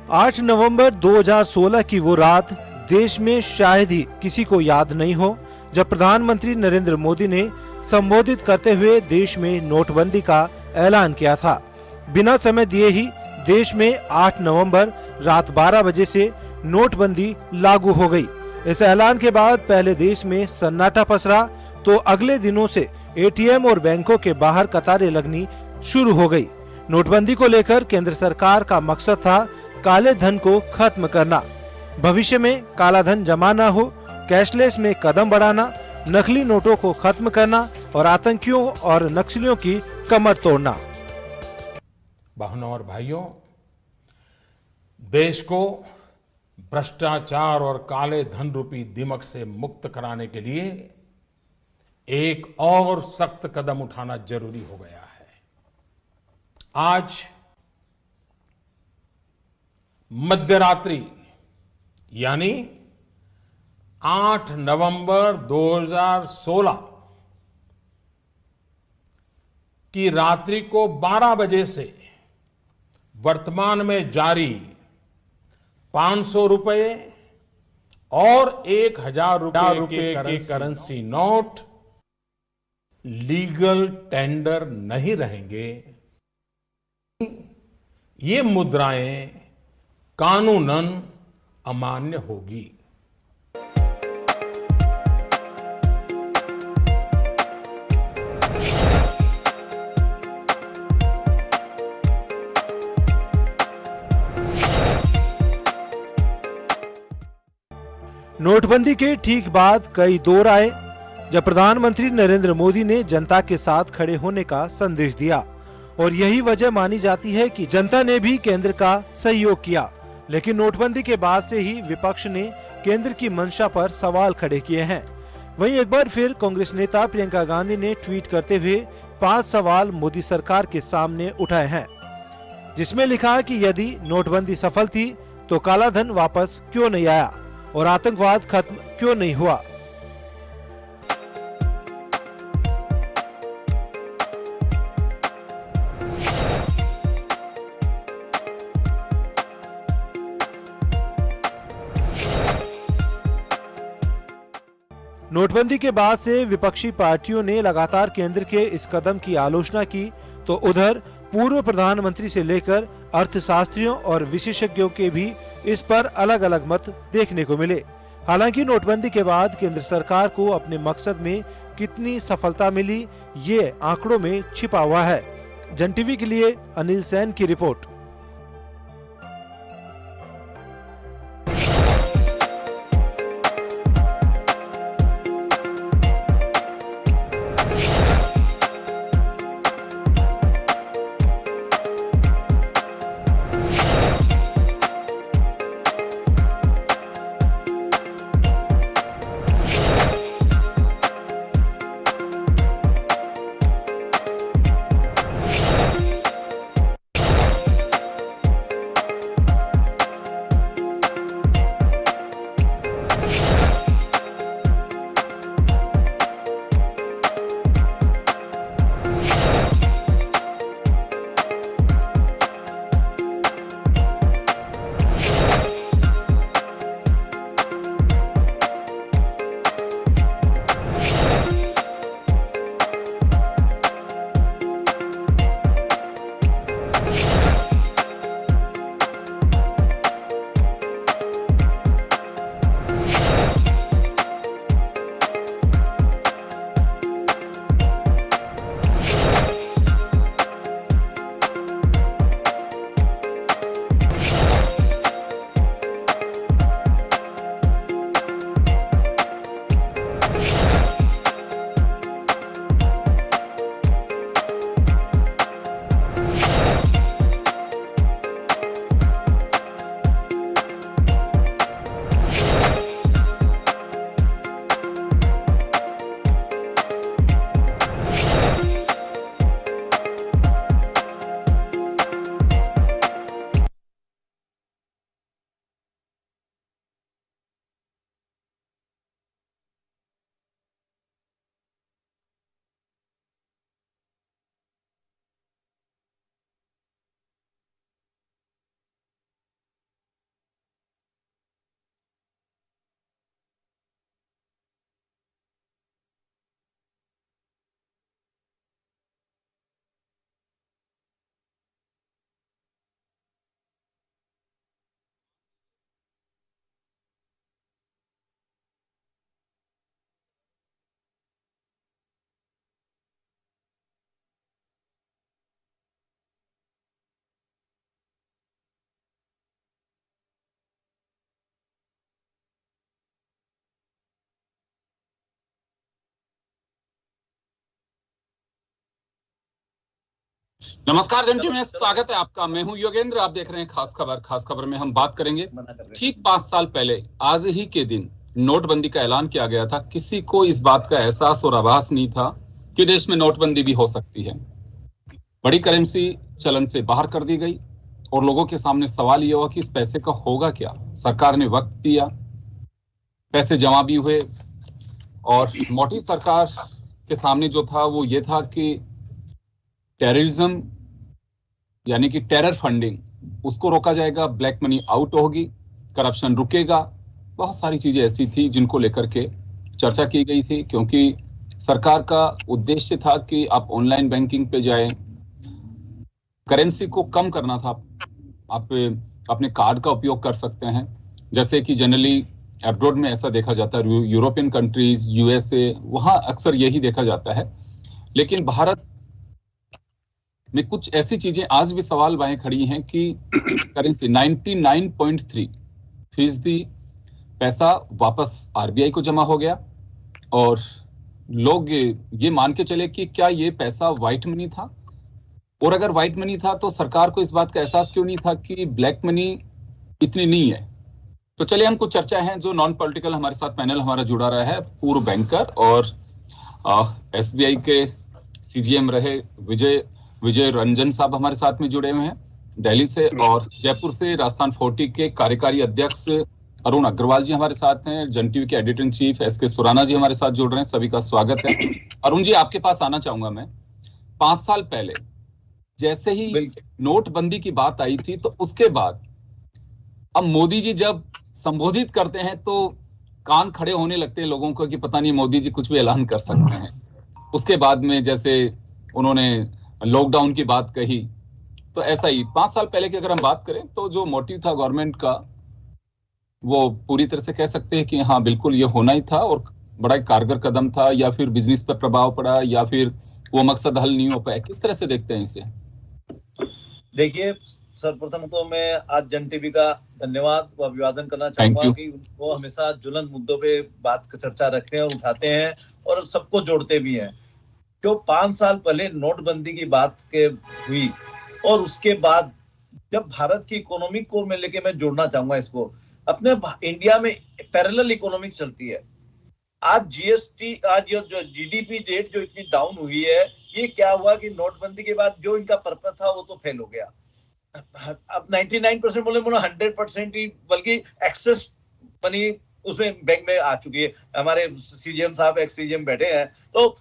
8 नवंबर 2016 की वो रात देश में शायद ही किसी को याद नहीं हो, जब प्रधानमंत्री नरेंद्र मोदी ने संबोधित करते हुए देश में नोटबंदी का ऐलान किया था। बिना समय दिए ही देश में 8 नवंबर रात 12 बजे से नोटबंदी लागू हो गई। इस ऐलान के बाद पहले देश में सन्नाटा पसरा, तो अगले दिनों से एटीएम और बैंकों के बाहर कतारें लगनी शुरू हो गई। नोटबंदी को लेकर केंद्र सरकार का मकसद था काले धन को खत्म करना, भविष्य में काला धन जमा न हो, कैशलेस में कदम बढ़ाना, नकली नोटों को खत्म करना और आतंकियों और नक्सलियों की कमर तोड़ना। बहनों और भाइयों, देश को भ्रष्टाचार और काले धन रूपी दिमक से मुक्त कराने के लिए एक और सख्त कदम उठाना जरूरी हो गया है। आज मध्यरात्रि यानी 8 नवंबर 2016 की रात्रि को 12 बजे से वर्तमान में जारी 500 रुपए और 1000 रुपए के करेंसी नोट लीगल टेंडर नहीं रहेंगे। ये मुद्राएं कानूनन अमान्य होगी। नोटबंदी के ठीक बाद कई दौर आए, जब प्रधानमंत्री नरेंद्र मोदी ने जनता के साथ खड़े होने का संदेश दिया और यही वजह मानी जाती है कि जनता ने भी केंद्र का सहयोग किया। लेकिन नोटबंदी के बाद से ही विपक्ष ने केंद्र की मंशा पर सवाल खड़े किए हैं। वहीं एक बार फिर कांग्रेस नेता प्रियंका गांधी ने ट्वीट करते हुए 5 सवाल मोदी सरकार के सामने उठाए हैं, जिसमें लिखा कि यदि नोटबंदी सफल थी तो काला धन वापस क्यों नहीं आया और आतंकवाद खत्म क्यों नहीं हुआ। नोटबंदी के बाद से विपक्षी पार्टियों ने लगातार केंद्र के इस कदम की आलोचना की, तो उधर पूर्व प्रधानमंत्री से लेकर अर्थशास्त्रियों और विशेषज्ञों के भी इस पर अलग अलग मत देखने को मिले। हालांकि नोटबंदी के बाद केंद्र सरकार को अपने मकसद में कितनी सफलता मिली, ये आंकड़ों में छिपा हुआ है। जन टीवी के लिए अनिल सैन की रिपोर्ट। नमस्कार जंटी में स्वागत है आपका। मैं हूं योगेंद्र, आप देख रहे हैं खास खबर। खास खबर में हम बात करेंगे ठीक 5 साल पहले आज ही के दिन नोटबंदी का ऐलान किया गया था। किसी को इस बात का एहसास और आभास नहीं था कि देश में नोटबंदी भी हो सकती है। बड़ी करेंसी चलन से बाहर कर दी गई और लोगों के सामने सवाल ये हुआ कि इस पैसे का होगा क्या। सरकार ने वक्त दिया, पैसे जमा भी हुए और मोदी सरकार के सामने जो था वो ये था कि टेररिज्म यानी कि टेरर फंडिंग उसको रोका जाएगा, ब्लैक मनी आउट होगी, करप्शन रुकेगा। बहुत सारी चीजें ऐसी थी जिनको लेकर के चर्चा की गई थी, क्योंकि सरकार का उद्देश्य था कि आप ऑनलाइन बैंकिंग पे जाएं, करेंसी को कम करना था। आप अपने कार्ड का उपयोग कर सकते हैं, जैसे कि जनरली अब्रॉड में ऐसा देखा जाता है, यूरोपियन कंट्रीज, यूएसए, वहां अक्सर यही देखा जाता है। लेकिन भारत में कुछ ऐसी चीजें आज भी सवाल बाहें खड़ी हैं कि करेंसी 99.3% पैसा वापस आरबीआई को जमा हो गया और लोग ये मान के चले कि क्या ये पैसा व्हाइट मनी था, और अगर व्हाइट मनी था तो सरकार को इस बात का एहसास क्यों नहीं था कि ब्लैक मनी इतनी नहीं है। तो चलिए हम कुछ चर्चा है जो नॉन पॉलिटिकल, हमारे साथ पैनल हमारा जुड़ा रहा है। पूर्व बैंकर और एसबीआई के सीजीएम रहे विजय रंजन साहब हमारे साथ में जुड़े हुए हैं दिल्ली से, और जयपुर से राजस्थान 40 के कार्यकारी अध्यक्ष अरुण अग्रवाल जी हमारे साथ हैं। जन टीवी के editor in chief SK Surana ji हमारे साथ जुड़ रहे हैं। सभी का स्वागत है। अरुण जी, आपके पास आना चाहूंगा मैं। 5 साल पहले जैसे ही नोटबंदी की बात आई थी, तो उसके बाद अब मोदी जी जब संबोधित करते हैं तो कान खड़े होने लगते हैं लोगों को कि पता नहीं मोदी जी कुछ भी ऐलान कर सकते हैं। उसके बाद में जैसे उन्होंने लॉकडाउन की बात कही, तो ऐसा ही 5 साल पहले की अगर हम बात करें तो जो मोटिव था गवर्नमेंट का, वो पूरी तरह से कह सकते हैं कि हाँ बिल्कुल ये होना ही था और बड़ा एक कारगर कदम था, या फिर बिजनेस पर प्रभाव पड़ा, या फिर वो मकसद हल नहीं हो पाया। किस तरह से देखते हैं इसे? देखिए, सर्वप्रथम तो मैं आज जन टीवी का धन्यवाद व अभिवादन करना चाहूंगा कि वो हमेशा ज्वलंत मुद्दों पे बात चर्चा रखते हैं, उठाते हैं और सबको जोड़ते भी हैं। जो 5 साल पहले नोटबंदी की बात के हुई और उसके बाद जब भारत की इकोनॉमी को मैं लेके मैं जोड़ना चाहूंगा इसको, अपने इंडिया में पैरेलल इकोनॉमिक चलती है। आज जीएसटी, आज जो जीडीपी रेट जो इतनी डाउन हुई है, ये क्या हुआ कि नोटबंदी के बाद जो इनका पर्पस था वो तो फेल हो गया। अब 99% बोले 100% ही, बल्कि एक्सेस मनी उसमें बैंक में आ चुकी है। हमारे सीजीएम साहब, एक्स सीजीएम बैठे हैं, तो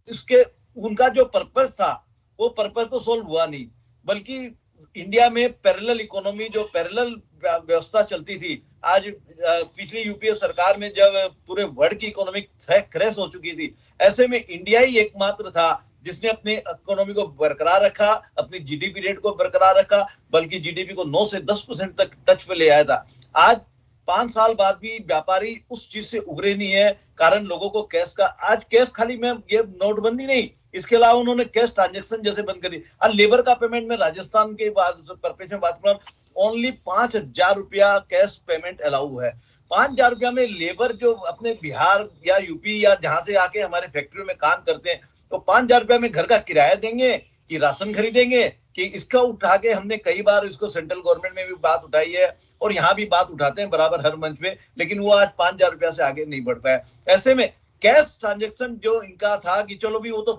इसके उनका जो पर्पस था वो पर्पस तो सोल्व हुआ नहीं, बल्कि इंडिया में पैरेलल इकोनॉमी, जो पैरेलल व्यवस्था चलती थी, आज पिछली यूपीए सरकार में जब पूरे वर्ल्ड की इकोनॉमी क्रैश हो चुकी थी, ऐसे में इंडिया ही एकमात्र था जिसने अपनी इकोनॉमी को बरकरार रखा, अपनी जीडीपी रेट को बरकरार रखा, बल्कि जीडीपी को 9 से 10% तक टच पे ले आया था। आज 5 साल बाद भी व्यापारी उस चीज से उभरे नहीं है, कारण लोगों को कैश का, आज कैश खाली में ये नोटबंदी नहीं, इसके अलावा उन्होंने कैश ट्रांजैक्शन जैसे बंद कर दी। आज लेबर का पेमेंट में राजस्थान के पर्पस में बात करूं, ओनली 5,000 रुपया कैश पेमेंट अलाउ है। 5,000 रुपया में लेबर जो अपने बिहार या यूपी या जहां से आके हमारे फैक्ट्रियों में काम करते हैं, तो 5,000 रुपया में घर का किराया देंगे कि राशन खरीदेंगे कि, इसका उठा के हमने कई बार इसको सेंट्रल गवर्नमेंट में भी बात उठाई है और यहाँ भी बात उठाते हैं बराबर हर मंच पे, लेकिन वो आज 5,000 रुपया से आगे नहीं बढ़ पाया। ऐसे में कैश ट्रांजैक्शन जो इनका था कि चलो भी वो तो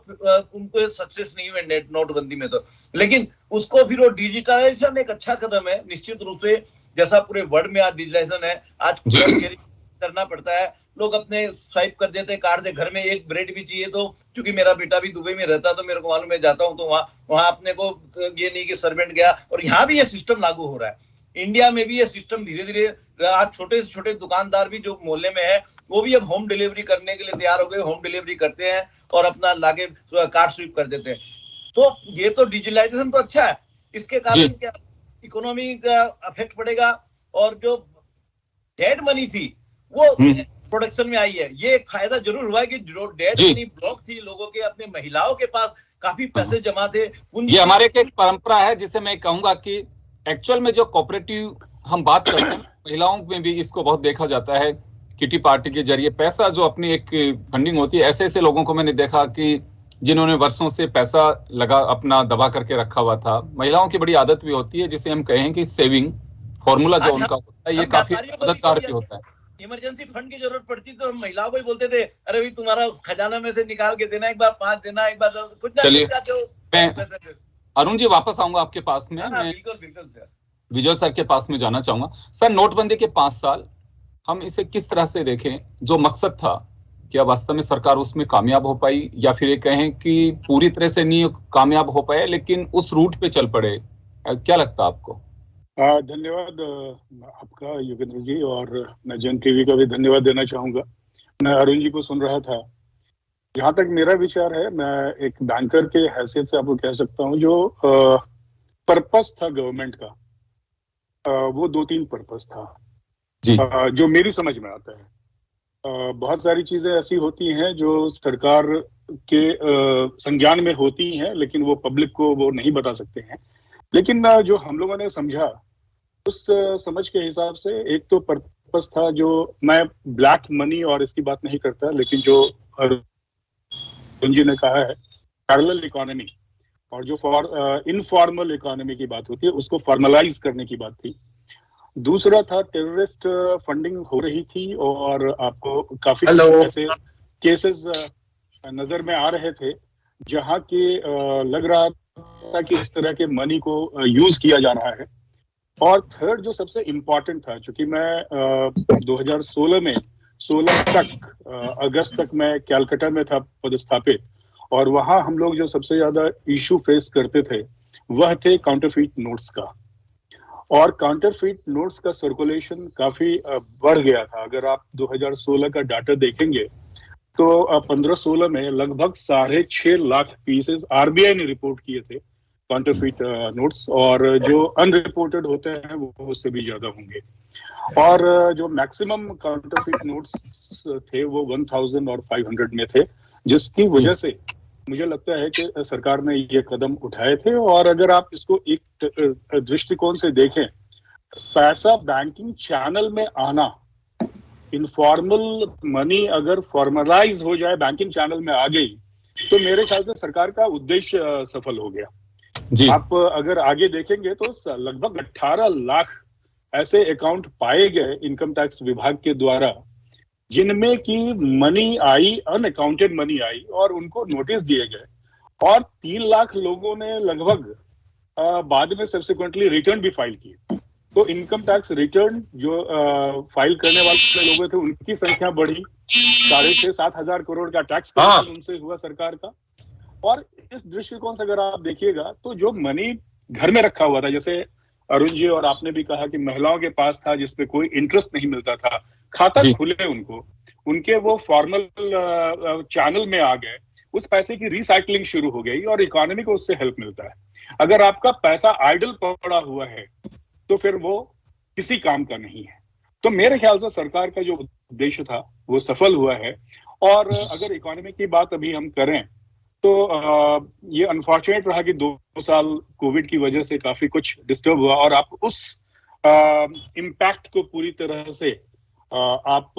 उनको सक्सेस नहीं हुए नोटबंदी में, तो लेकिन उसको फिर वो डिजिटलाइजेशन एक अच्छा कदम है निश्चित रूप से। जैसा पूरे वर्ल्ड में आज डिजिटलाइजेशन है, आज कैश करना पड़ता है, लोग अपने स्वाइप कर देते हैं कार्ड से। घर में एक ब्रेड भी चाहिए तो, क्योंकि मेरा बेटा भी दुबई में रहता है तो मेरे को मालूम है, जाता हूं तो वहां अपने को ये नहीं कि सर्वेंट गया, और यहाँ भी ये सिस्टम लागू हो रहा है। इंडिया में भी ये सिस्टम धीरे धीरे, आज छोटे से छोटे दुकानदार भी जो मोहल्ले में है वो भी अब होम डिलीवरी करने के लिए तैयार हो गए, होम डिलीवरी करते हैं और अपना लाके कार्ड स्वीप कर देते हैं। तो ये तो डिजिटलाइजेशन तो अच्छा है, इसके कारण क्या इकोनॉमी का इफेक्ट पड़ेगा, और जो डेड मनी थी वो प्रोडक्शन में आई है। ये एक फायदा जरूर हुआ है कि जो डेड मनी ब्लॉक थी लोगों के, अपने महिलाओं के पास काफी पैसे जमा थे। ये हमारे एक परंपरा है जिसे मैं कहूंगा कि एक्चुअल में जो कोऑपरेटिव हम बात करते हैं, महिलाओं में भी इसको बहुत देखा जाता है। किटी पार्टी के जरिए पैसा जो अपनी एक फंडिंग होती है, ऐसे ऐसे लोगों को मैंने देखा कि जिन्होंने वर्षों से पैसा लगा अपना दबा करके रखा हुआ था। महिलाओं की बड़ी आदत भी होती है जिसे हम कहें कि सेविंग फॉर्मूला जो उनका होता है, ये काफी मददगार भी होता है। इमरजेंसी फंड की जरूरत पड़ती तो हम महिलाओं को ही बोलते थे, अरे भाई तुम्हारा खजाना में से निकाल के देना, एक बार 5 देना, एक बार कुछ ना। चलिए मैं अरुण जी वापस आऊंगा आपके पास में। मैं बिल्कुल सर विजय सर के पास में जाना चाहूंगा। सर, नोटबंदी के 5 साल हम इसे किस तरह से देखें? जो मकसद था, क्या वास्तव में सरकार उसमें कामयाब हो पाई, या फिर ये कहें कि पूरी तरह से नहीं कामयाब हो पाए लेकिन उस रूट पे चल पड़े? क्या लगता है आपको? धन्यवाद आपका योगेंद्र जी, और मैं जन टीवी का भी धन्यवाद देना चाहूंगा। मैं अरुण जी को सुन रहा था। जहां तक मेरा विचार है, मैं एक बैंकर के हैसियत से आपको कह सकता हूं, जो पर्पस था गवर्नमेंट का, वो 2-3 पर्पस था जी। जो मेरी समझ में आता है। बहुत सारी चीजें ऐसी होती हैं जो सरकार के संज्ञान में होती हैं, लेकिन वो पब्लिक को वो नहीं बता सकते हैं। लेकिन जो हम लोगों ने समझा, उस समझ के हिसाब से एक तो पर्पस था, जो मैं ब्लैक मनी और इसकी बात नहीं करता, लेकिन जो अरुण जी ने कहा है पैरेलल इकोनॉमी, और जो इनफॉर्मल इकोनॉमी की बात होती है उसको फॉर्मलाइज करने की बात थी। दूसरा था टेररिस्ट फंडिंग हो रही थी, और आपको काफी ऐसे केसेस नजर में आ रहे थे जहां के लग रहा था कि इस तरह के मनी को यूज किया जा रहा है। और थर्ड जो सबसे इम्पोर्टेंट था, चूंकि मैं 2016 में 16 तक अगस्त तक मैं कैलकाटा में था पदस्थापित, और वहां हम लोग जो सबसे ज्यादा इशू फेस करते थे वह थे काउंटरफीट नोट्स का। और काउंटरफीट नोट्स का सर्कुलेशन काफी बढ़ गया था। अगर आप 2016 का डाटा देखेंगे तो 15-16 में लगभग 6.5 लाख पीसेस आरबीआई ने रिपोर्ट किए थे काउंटरफीट नोट्स, और जो अनरिपोर्टेड होते हैं वो उससे भी ज्यादा होंगे। और जो मैक्सिमम काउंटरफीट नोट्स थे वो 1000 और 500 में थे, जिसकी वजह से मुझे लगता है कि सरकार ने ये कदम उठाए थे। और अगर आप इसको एक दृष्टिकोण से देखें, पैसा बैंकिंग चैनल में आना, इनफॉर्मल मनी अगर फॉर्मलाइज हो जाए, बैंकिंग चैनल में आ गई, तो मेरे ख्याल से सरकार का उद्देश्य सफल हो गया जी। आप अगर आगे देखेंगे तो लगभग 18 लाख ऐसे अकाउंट पाए गए इनकम टैक्स विभाग के द्वारा, जिनमें की money I, unaccounted money I, और उनको नोटिस दिए गए। और 3 लाख लोगों ने लगभग बाद में सब्सिक्वेंटली रिटर्न भी फाइल किए। तो इनकम टैक्स रिटर्न जो फाइल करने वाले लोग थे, उनकी संख्या बढ़ी। 6,500-7 हजार करोड़ का टैक्स कलेक्शन उनसे हुआ सरकार का। और इस दृष्टिकोण से अगर आप देखिएगा तो जो मनी घर में रखा हुआ था, जैसे अरुण जी और आपने भी कहा कि महिलाओं के पास था जिसपे कोई इंटरेस्ट नहीं मिलता था, खाता खुले उनको, उनके वो फॉर्मल चैनल में आ गए, उस पैसे की रिसाइकलिंग शुरू हो गई और इकोनॉमी को उससे हेल्प मिलता है। अगर आपका पैसा आइडल पड़ा हुआ है तो फिर वो किसी काम का नहीं है। तो मेरे ख्याल से सरकार का जो उद्देश्य था वो सफल हुआ है। और अगर इकोनॉमी की बात अभी हम करें तो ये अनफॉर्चुनेट रहा कि 2 साल कोविड की वजह से काफी कुछ डिस्टर्ब हुआ, और आप उस इम्पैक्ट को पूरी तरह से आप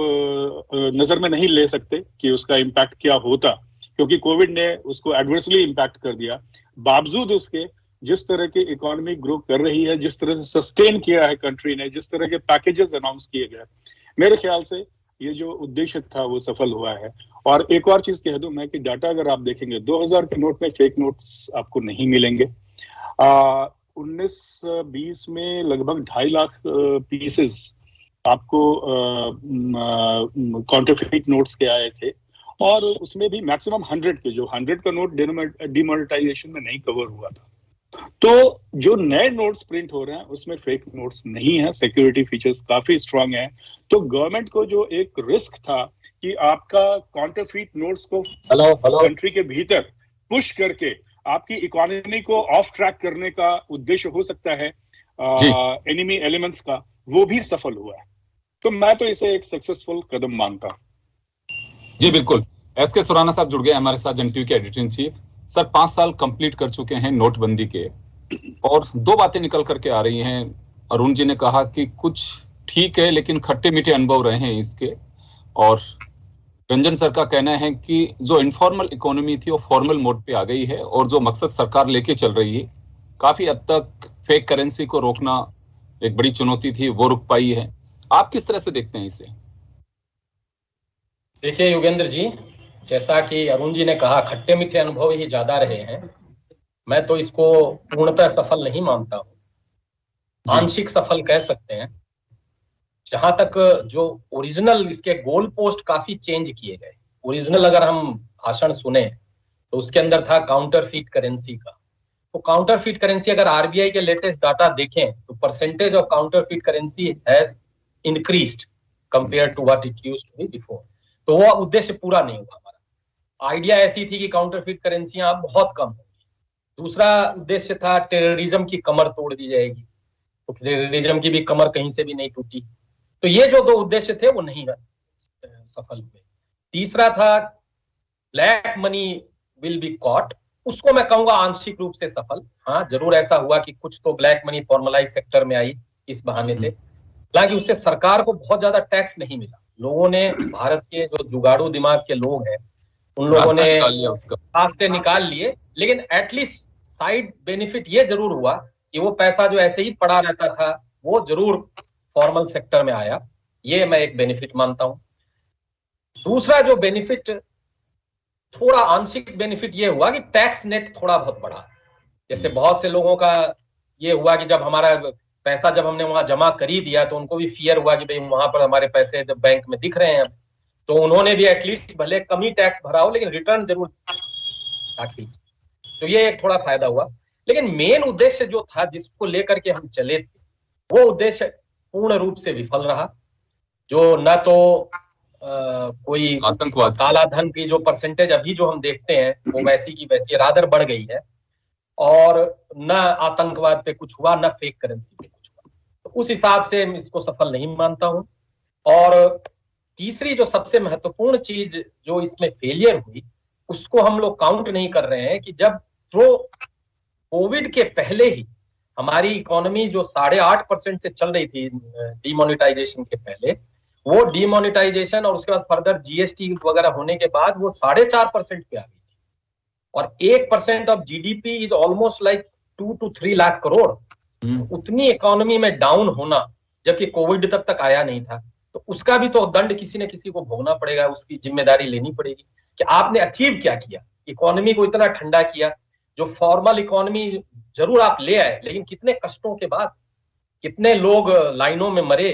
नजर में नहीं ले सकते कि उसका इम्पैक्ट क्या होता, क्योंकि कोविड ने उसको एडवर्सली इम्पैक्ट कर दिया। बावजूद उसके जिस तरह की इकोनॉमी ग्रो कर रही है, जिस तरह से सस्टेन किया है कंट्री ने, जिस तरह के पैकेजेस अनाउंस किए गए, मेरे ख्याल से ये जो उद्देश्य था वो सफल हुआ है। और एक और चीज कह दूं मैं कि डाटा अगर आप देखेंगे 2000 के नोट में फेक नोट्स आपको नहीं मिलेंगे। 19-20 में लगभग 2.5 लाख पीसेस आपको काउंटरफीट नोट्स के आए थे, और उसमें भी मैक्सिमम 100 के, जो 100 का नोट डिमोनेटाइजेशन में नहीं कवर हुआ था। तो जो नए नोट्स प्रिंट हो रहे हैं उसमें फेक नोट्स नहीं है, सिक्योरिटी फीचर्स काफी स्ट्रांग है। तो गवर्नमेंट को जो एक रिस्क था कि आपका काउंटरफीट नोट्स को कंट्री के भीतर पुश करके आपकी इकोनॉमी को ऑफ ट्रैक करने का उद्देश्य हो सकता है एनिमी एलिमेंट्स का, वो भी सफल हुआ है। तो मैं तो इसे एक सक्सेसफुल कदम मानता हूं। जी बिल्कुल। एस.के. सुराना साहब जुड़ गए हमारे साथ, जन टीवी के एडिटर इन चीफ। सर, 5 साल कंप्लीट कर चुके हैं नोटबंदी के, और 2 बातें निकल करके आ रही हैं। अरुण जी ने कहा कि कुछ ठीक है लेकिन खट्टे मीठे अनुभव रहे हैं इसके, और रंजन सर का कहना है कि जो इनफॉर्मल इकोनॉमी थी वो फॉर्मल मोड पे आ गई है और जो मकसद सरकार लेके चल रही है, काफी हद तक फेक करेंसी को रोकना एक बड़ी चुनौती थी, वो रुक पाई है। आप किस तरह से देखते हैं इसे? देखिए योगेंद्र जी, जैसा कि अरुण जी ने कहा, खट्टे मीठे अनुभव ही ज्यादा रहे हैं। मैं तो इसको पूर्णतः सफल नहीं मानता हूँ, आंशिक सफल कह सकते हैं। जहां तक जो ओरिजिनल इसके गोल पोस्ट काफी चेंज किए गए। ओरिजिनल अगर हम भाषण सुने तो उसके अंदर था काउंटरफीट करेंसी का। तो काउंटरफीट करेंसी अगर आरबीआई के लेटेस्ट डाटा देखें तो percentage of counterfeit currency has increased compare to what it used to be before. तो वो उद्देश्य पूरा नहीं हुआ हमारा। आइडिया ऐसी थी कि काउंटरफीट करेंसियां बहुत कम होंगी। दूसरा उद्देश्य था टेररिज्म की कमर तोड़ दी जाएगी, तो टेररिज्म की भी कमर कहीं से भी नहीं टूटी। तो ये जो दो उद्देश्य थे वो नहीं सफल हुए। तीसरा था black money will be caught, उसको मैं कहूंगा आंशिक रूप से सफल। हाँ, जरूर ऐसा हुआ कि कुछ तो ब्लैक मनी फॉर्मलाइज सेक्टर में आई इस बहाने से, हालांकि उससे सरकार को बहुत ज्यादा टैक्स नहीं मिला। लोगों ने, भारत के जो जुगाड़ू दिमाग के लोग हैं, उन लोगों ने रास्ते निकाल लिए, लेकिन एटलीस्ट साइड बेनिफिट ये जरूर हुआ कि वो पैसा जो ऐसे ही पड़ा रहता था वो जरूर फॉर्मल सेक्टर में आया। ये मैं एक बेनिफिट मानता हूं। दूसरा जो बेनिफिट, थोड़ा आंशिक बेनिफिट ये हुआ कि टैक्स नेट थोड़ा बहुत बढ़ा। जैसे बहुत से लोगों का ये हुआ कि जब हमारा पैसा जब हमने वहां जमा कर ही दिया तो उनको भी फियर हुआ कि भाई वहां पर हमारे पैसे जब बैंक में दिख रहे हैं, तो उन्होंने भी एटलीस्ट भले कम ही टैक्स भरा हो लेकिन रिटर्न जरूर दाखिल। तो ये एक थोड़ा फायदा हुआ। लेकिन मेन उद्देश्य जो था जिसको लेकर के हम चले थे, वो उद्देश्य पूर्ण रूप से विफल रहा। जो न तो कोई आतंकवाद, काला धन की जो परसेंटेज अभी जो हम देखते हैं वो वैसी की वैसी रादर बढ़ गई है, और न आतंकवाद पे कुछ हुआ, न फेक करेंसी पे कुछ हुआ। तो उस हिसाब से इसको सफल नहीं मानता हूं। और तीसरी जो सबसे महत्वपूर्ण चीज जो इसमें फेलियर हुई, उसको हम लोग काउंट नहीं कर रहे हैं कि जब तो कोविड के पहले ही हमारी इकोनॉमी जो 8.5% से चल रही थी डीमोनेटाइजेशन के पहले, वो डीमोनेटाइजेशन और उसके बाद फर्दर जीएसटी वगैरह होने के बाद वो 4.5% पे आ गई थी। और 1% of GDP is almost like 2 to 3 lakh crore. उतनी इकोनॉमी में डाउन होना, जबकि कोविड तब तक आया नहीं था, तो उसका भी तो दंड किसी न किसी को भोगना पड़ेगा, उसकी जिम्मेदारी लेनी पड़ेगी कि आपने अचीव क्या किया, इकोनॉमी को इतना ठंडा किया। जो फॉर्मल इकोनॉमी जरूर आप ले आए, लेकिन कितने कष्टों के बाद, कितने लोग लाइनों में मरे,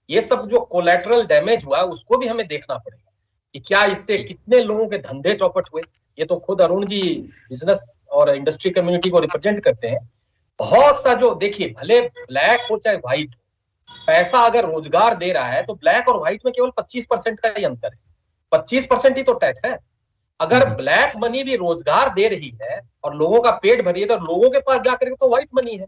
ये सब जो कोलैटरल डैमेज हुआ उसको भी हमें देखना पड़ेगा कि क्या इससे कितने लोगों के धंधे चौपट हुए। ये तो खुद अरुण जी बिजनेस और इंडस्ट्री कम्युनिटी को रिप्रेजेंट करते हैं। बहुत सा जो देखिए, भले ब्लैक हो चाहे व्हाइट, पैसा अगर रोजगार दे रहा है तो ब्लैक और व्हाइट में केवल 25% का ही अंतर है। 25% ही तो टैक्स है। अगर ब्लैक मनी भी रोजगार दे रही है और लोगों का पेट भरी है, तो लोगों के पास जाकर तो व्हाइट मनी है।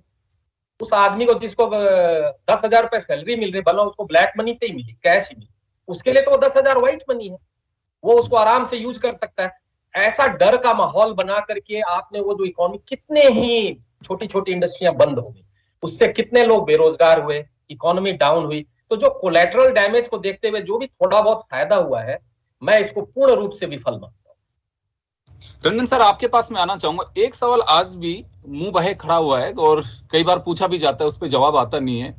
उस आदमी को जिसको 10,000 रुपए सैलरी मिल रही, भला उसको ब्लैक मनी से ही मिली, कैश ही मिली, उसके लिए तो 10,000 व्हाइट मनी है, वो उसको आराम से यूज कर सकता है। ऐसा डर का माहौल बना करके आपने वो जो इकोनॉमी, कितने ही छोटी छोटी इंडस्ट्रियां बंद हो गई, उससे कितने लोग बेरोजगार हुए, इकोनॉमी डाउन हुई। तो जो कोलैटरल डैमेज को देखते हुए जो भी थोड़ा बहुत फायदा हुआ है, मैं इसको पूर्ण रूप से विफल मानता हूं। रंजन सर, आपके पास मैं आना चाहूंगा। एक सवाल आज भी मुंह बहे खड़ा हुआ है और कई बार पूछा भी जाता है, उस पर जवाब आता नहीं है,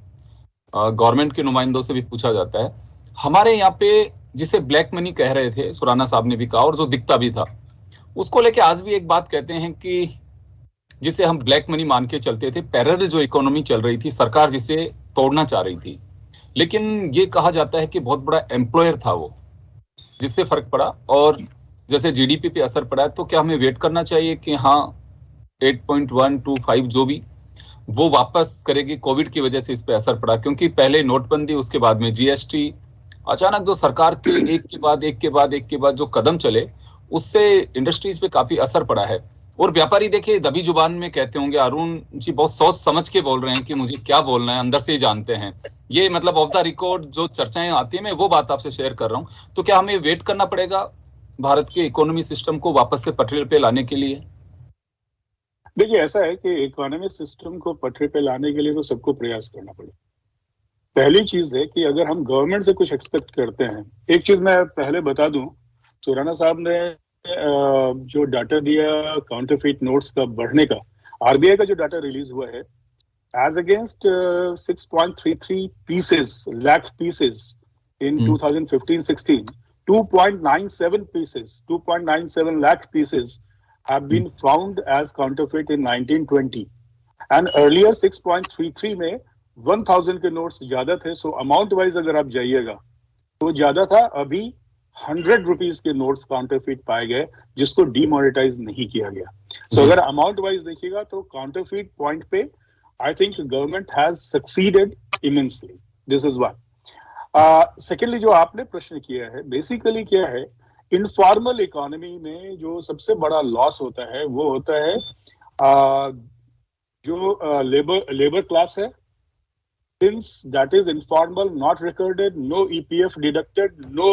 गवर्नमेंट के नुमाइंदों से भी पूछा जाता है। हमारे यहाँ पे जिसे ब्लैक मनी कह रहे थे, सुराना साहब ने भी कहा, और जो दिखता भी था, उसको लेके आज भी एक बात कहते हैं कि जिसे हम ब्लैक मनी मान के चलते थे, पैरेलल जो इकोनॉमी चल रही थी, सरकार जिसे तोड़ना चाह रही थी। लेकिन ये कहा जाता है कि बहुत बड़ा एम्प्लॉयर था वो, जिससे फर्क पड़ा, और जैसे जीडीपी पे असर पड़ा है। तो क्या हमें वेट करना चाहिए कि हाँ 8.125 जो भी वो वापस करेगी? कोविड की वजह से इस पे असर पड़ा, क्योंकि पहले नोटबंदी, उसके बाद में जीएसटी, अचानक जो सरकार के एक के बाद जो कदम चले, उससे इंडस्ट्रीज पे काफी असर पड़ा है। और व्यापारी देखिए दबी जुबान में कहते होंगे, अरुण जी बहुत सोच समझ के बोल रहे हैं कि मुझे क्या बोलना है, अंदर से ही जानते हैं। ये मतलब ऑफ द रिकॉर्ड जो चर्चाएं आती है, मैं वो बात आपसे शेयर कर रहा हूँ। तो क्या हमें वेट करना पड़ेगा भारत के इकोनॉमी सिस्टम को वापस से पटरी पे लाने के लिए? देखिए, ऐसा है कि इकोनॉमिक सिस्टम को पटरी पे लाने के लिए तो सबको प्रयास करना पड़ेगा। पहली चीज है कि अगर हम गवर्नमेंट से कुछ एक्सपेक्ट करते हैं, एक चीज मैं पहले बता दूं, सुराना साहब ने जो डाटा दिया काउंटरफीट नोट्स का बढ़ने का, आरबीआई का जो डाटा रिलीज हुआ है, as against 6.33 lakh pieces in 2015-16, 2.97 lakh pieces have been found as counterfeit in 1920, and earlier 6.33 में 1000 के नोट्स ज्यादा थे. सो अमाउंट वाइज अगर आप जाइएगा तो ज्यादा था. अभी 100 रुपीज के नोट्स काउंटरफीट पाए गए जिसको डीमोनेटाइज नहीं किया गया. सो अगर अमाउंट वाइज देखिएगा तो काउंटरफीट पॉइंट पे I think the government has succeeded immensely. This is one. Secondly, जो आपने प्रश्न किया है, बेसिकली क्या है, इनफॉर्मल इकोनॉमी में जो सबसे बड़ा लॉस होता है वो होता है जो लेबर क्लास है. Since that is informal, not recorded, no EPF deducted, no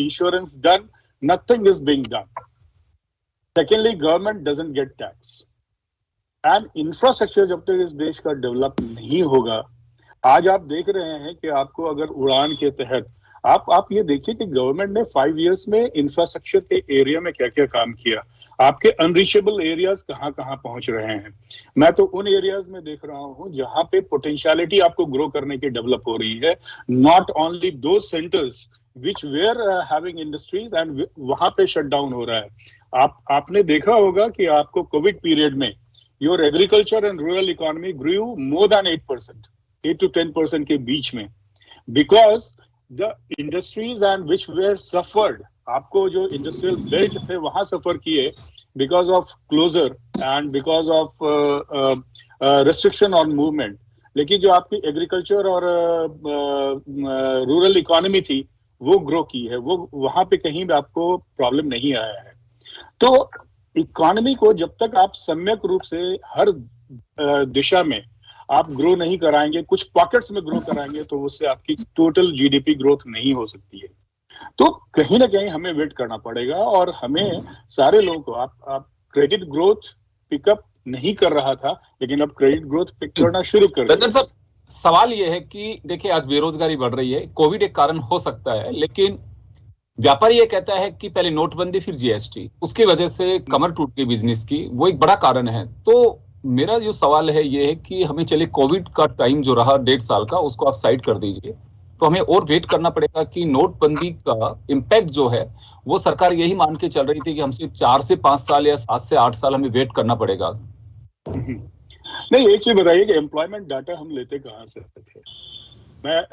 insurance done, nothing is being done. Secondly, government doesn't get tax. And infrastructure जब तक इस देश का डेवलप नहीं होगा, आज आप देख रहे हैं कि आपको अगर उड़ान के तहत आप ये देखिए कि गवर्नमेंट ने 5 इयर्स में इंफ्रास्ट्रक्चर के एरिया में क्या क्या काम किया. आपके अनरीचेबल एरियाज कहाँ कहाँ पहुंच रहे हैं. मैं तो उन एरियाज में देख रहा हूं जहां पे पोटेंशियलिटी आपको ग्रो करने की डेवलप हो रही है. नॉट ओनली दो centres which were having industries and वहां पे शट डाउन हो रहा है. आपने देखा होगा कि आपको कोविड पीरियड में your agriculture and rural economy grew more than 8%, 8 to 10% के बीच में, because the industries and which were suffered, आपको जो industrial belt थे वहां सफर किए because of closure and because of restriction on movement. लेकिन जो आपकी एग्रीकल्चर और रूरल इकोनॉमी थी वो ग्रो की है, वो वहां पे कहीं भी आपको प्रॉब्लम नहीं आया है. तो इकोनॉमी को जब तक आप सम्यक रूप से हर दिशा में आप ग्रो नहीं कराएंगे, कुछ पॉकेट्स में ग्रो कराएंगे, तो उससे आपकी टोटल जीडीपी ग्रोथ नहीं हो सकती है. तो कहीं ना कहीं हमें वेट करना पड़ेगा और हमें सारे लोगों को आप क्रेडिट ग्रोथ पिकअप नहीं कर रहा था, लेकिन अब क्रेडिट ग्रोथ पिक करना शुरू कर दिया. सर, सवाल ये है कि देखिए आज बेरोजगारी बढ़ रही है, कोविड एक कारण हो सकता है, लेकिन व्यापारी ये कहता है कि पहले नोटबंदी फिर जीएसटी, उसकी वजह से कमर टूट गई बिजनेस की, वो एक बड़ा कारण है. तो मेरा जो सवाल है ये है कि हमें चलिए कोविड का टाइम जो रहा 1.5 साल का, उसको आप साइड कर दीजिए, तो हमें और वेट करना पड़ेगा कि नोटबंदी का इम्पैक्ट जो है वो सरकार यही मान के चल रही थी कि हमसे 4 से 5 साल या 7 से 8 साल हमें वेट करना पड़ेगा. नहीं, एक चीज बताइए कि एम्प्लॉयमेंट डाटा हम लेते कहाँ से थे.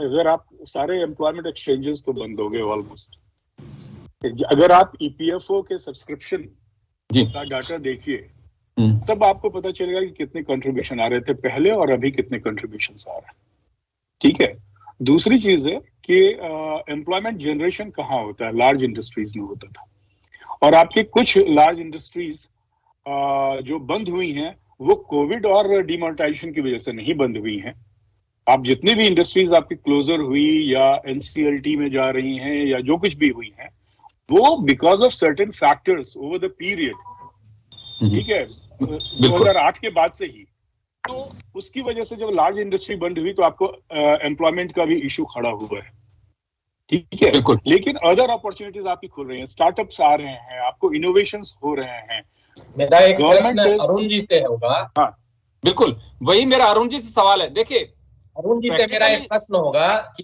अगर आप सारे एम्प्लॉयमेंट एक्सचेंजेस तो बंद हो गए ऑलमोस्ट. अगर आप ईपीएफओ के सब्सक्रिप्शन का डाटा देखिए तब आपको पता चलेगा कि कितने कंट्रीब्यूशन आ रहे थे पहले और अभी कितने कंट्रीब्यूशन आ रहे हैं. ठीक है. दूसरी चीज है कि एम्प्लॉयमेंट जनरेशन कहाँ होता है, लार्ज इंडस्ट्रीज में होता था, और आपकी कुछ लार्ज इंडस्ट्रीज जो बंद हुई हैं वो कोविड और डिमोनेटाइजेशन की वजह से नहीं बंद हुई हैं. आप जितनी भी इंडस्ट्रीज आपकी क्लोजर हुई या एनसीएलटी में जा रही हैं या जो कुछ भी हुई हैं, वो because of certain factors over the period, ठीक है, 2008 के बाद से ही, तो उसकी वजह से जब लार्ज इंडस्ट्री बंद हुई तो आपको एम्प्लॉयमेंट का भी इशू खड़ा हुआ है. ठीक है. लेकिन अदर अपॉर्चुनिटीज आपकी खुल रही हैं, स्टार्टअप्स आ रहे हैं, आपको इनोवेशंस हो रहे हैं. मेरा एक प्रश्न अरुण जी से होगा. हाँ बिल्कुल, वही मेरा अरुण जी से सवाल है. देखिए अरुण जी से मेरा एक प्रश्न होगा कि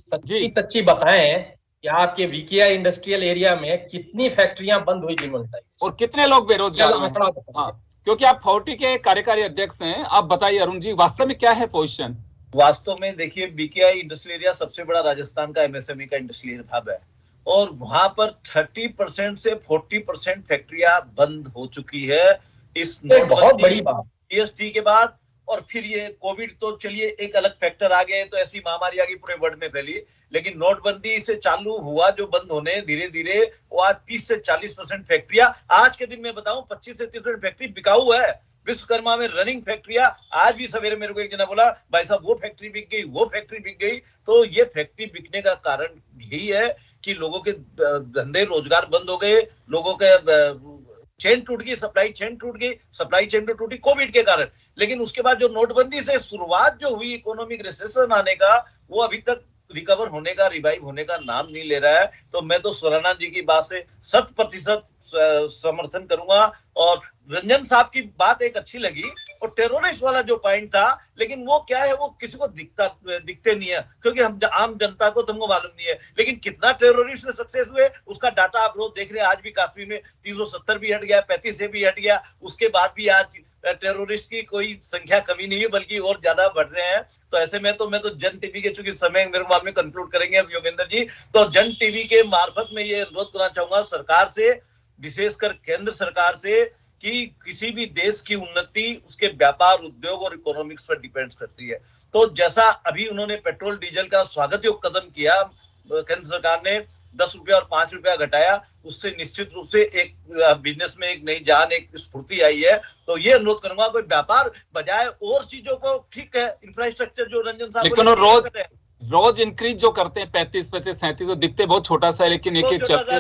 सच्ची बताएं कि आपके विकिया इंडस्ट्रियल एरिया में कितनी फैक्ट्रियां बंद हुई डिमोनेटाइज और कितने लोग बेरोजगार हैं. हाँ, क्योंकि आप फोर्टी के कार्यकारी अध्यक्ष हैं, आप बताइए अरुण जी वास्तव में क्या है पोजीशन. वास्तव में देखिए, विकिया इंडस्ट्रियल एरिया सबसे बड़ा राजस्थान का एमएसएमई का इंडस्ट्रियल हब है, और वहां पर 30% से 40% फैक्ट्रियां बंद हो चुकी है इस बहुत बड़ी बात जीएसटी के बाद. और फिर ये कोविड तो चलिए एक अलग फैक्टर आ गए, तो ऐसी महामारी आ गई पूरे वर्ल्ड में फैली, लेकिन नोटबंदी से चालू हुआ जो बंद होने धीरे धीरे, वो आज 30 से 40% फैक्ट्रियां, आज के दिन में बताऊं 25 से 30% फैक्ट्री बिकाऊ है. विश्वकर्मा में रनिंग फैक्ट्रियां, आज भी सवेरे मेरे को एक जना बोला भाई साहब वो फैक्ट्री बिक गई, वो फैक्ट्री बिक गई. तो ये फैक्ट्री बिकने का कारण यही है कि लोगों के धंधे रोजगार बंद हो गए, लोगों के चेन टूट गई, सप्लाई चेन टूट गई, सप्लाई चेन तो टूटी कोविड के कारण. लेकिन उसके बाद जो नोटबंदी से शुरुआत जो हुई इकोनॉमिक रिसेशन आने का, वो अभी तक रिकवर होने का, रिवाइव होने का नाम नहीं ले रहा है। तो मैं तो स्वरानंद जी की बात से 100% समर्थन करूंगा। और रंजन साहब की बात एक अच्छी लगी, और टेररिस्ट वाला जो पॉइंट था, लेकिन वो क्या है, वो किसी को दिखते नहीं है, क्योंकि हम आम जनता को तुमको मालूम नहीं है। लेकिन कितना टेररिस्ट सक्सेस हुए उसका डाटा आप रोज देख रहे हैं। आज भी कश्मीर में 370 भी हट गया, 35 से भी हट गया, उसके बाद भी आज टेररिस्ट की कोई संख्या कमी नहीं है, बल्कि और ज्यादा बढ़ रहे हैं। तो ऐसे में तो मैं तो जन टीवी के, चूंकि समय मेरे को में कंक्लूड करेंगे अब योगेंद्र जी, तो जन टीवी के मार्फत में ये अनुरोध करना चाहूंगा सरकार से, विशेषकर केंद्र सरकार से, कि किसी भी देश की उन्नति उसके व्यापार, उद्योग और इकोनॉमिक्स पर डिपेंड करती है। तो जैसा अभी उन्होंने पेट्रोल डीजल का स्वागत योग्य कदम किया, केंद्र सरकार ने 10 रुपया और 5 रुपया घटाया, उससे निश्चित रूप से एक बिजनेस में एक नई जान, एक स्फूर्ति आई है। तो ये अनुरोध करूंगा, कोई व्यापार बजाय और चीजों को, ठीक है इंफ्रास्ट्रक्चर जो रंजन साहब, लेकिन रोज इंक्रीज जो करते हैं 35, 37 दिखते बहुत छोटा सा है, लेकिन एक चलते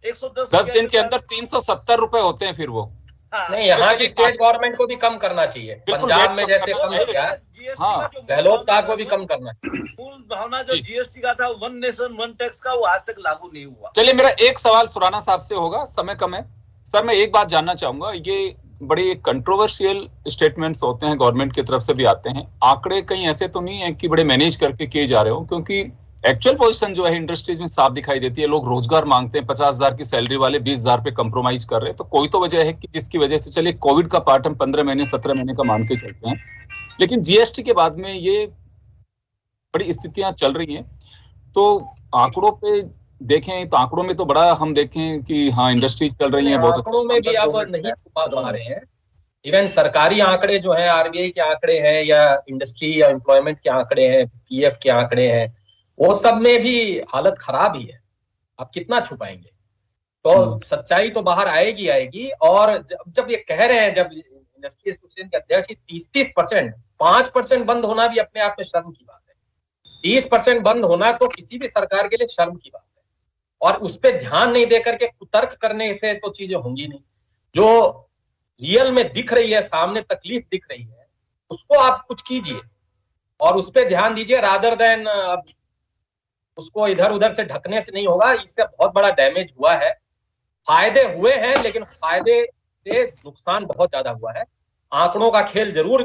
10 दिन के अंदर 370 रुपए होते हैं फिर वो। नहीं, यहाँ की स्टेट गवर्नमेंट को भी कम करना चाहिए। पंजाब में जैसे कम किया, हाँ, गहलोत साहब को भी कम करना चाहिए। मूल भावना जो जीएसटी का था, वन नेशन वन टैक्स का, वो आज तक लागू नहीं हुआ। चलिए, मेरा एक सवाल सुराना साहब से होगा, समय कम है सर। मैं एक बात जानना चाहूंगा, ये बड़ी कंट्रोवर्शियल स्टेटमेंट्स होते हैं, गवर्नमेंट की तरफ से भी आते हैं। आंकड़े कहीं ऐसे तो नहीं है कि बड़े मैनेज करके किए जा रहे हो, क्योंकि एक्चुअल पोजीशन जो है इंडस्ट्रीज में साफ दिखाई देती है। लोग रोजगार मांगते हैं, 50,000 की सैलरी वाले 20,000 पे कंप्रोमाइज कर रहे हैं। तो कोई तो वजह है कि जिसकी वजह से, चलिए कोविड का पार्ट हम 15 महीने 17 महीने का मान के चलते हैं, लेकिन जीएसटी के बाद में ये बड़ी स्थितियां चल रही हैं। तो आंकड़ों पे देखें तो आंकड़ों में तो बड़ा हम देखें कि हाँ इंडस्ट्री चल रही है बहुत, आंकड़ों में भी अब नहीं छुपा पा रहे हैं। इवन सरकारी आंकड़े जो है, आरबीआई के आंकड़े हैं, या इंडस्ट्री या एम्प्लॉयमेंट के आंकड़े हैं, पीएफ के आंकड़े हैं, वो सब में भी हालत खराब ही है। आप कितना छुपाएंगे? तो सच्चाई तो बाहर आएगी। और जब ये कह रहे हैं, जब इंडस्ट्री एसोसिएशन के अध्यक्ष 30% 5% बंद होना भी अपने आप में शर्म की बात है। 30% बंद होना तो किसी भी सरकार के लिए शर्म की बात है। और उस पर ध्यान नहीं देकर के कुतर्क करने से तो चीजें होंगी नहीं। जो रियल में दिख रही है, सामने तकलीफ दिख रही है, उसको आप कुछ कीजिए और उस पर ध्यान दीजिए, रादर देन उसको इधर उधर से ढकने से नहीं होगा। इससे बहुत बड़ा डैमेज हुआ है। फायदे हुए हैं, लेकिन फायदे से नुकसान बहुत ज्यादा हुआ है। आंकड़ों का खेल जरूर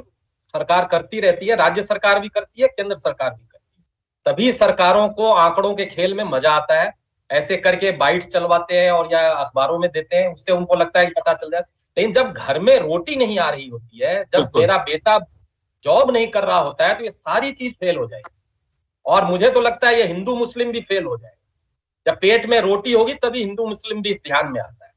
सरकार करती रहती है, राज्य सरकार भी करती है, केंद्र सरकार भी करती है। सभी सरकारों को आंकड़ों के खेल में मजा आता है। ऐसे करके बाइट्स चलवाते हैं और या अखबारों में देते हैं, उससे उनको लगता है कि पता चल जाए। लेकिन जब घर में रोटी नहीं आ रही होती है, जब मेरा बेटा जॉब नहीं कर रहा होता है, तो ये सारी चीज फेल हो जाएगी। और मुझे तो लगता है ये हिंदू मुस्लिम भी फेल हो जाएगा। जब पेट में रोटी होगी तभी हिंदू मुस्लिम भी इस ध्यान में आता है।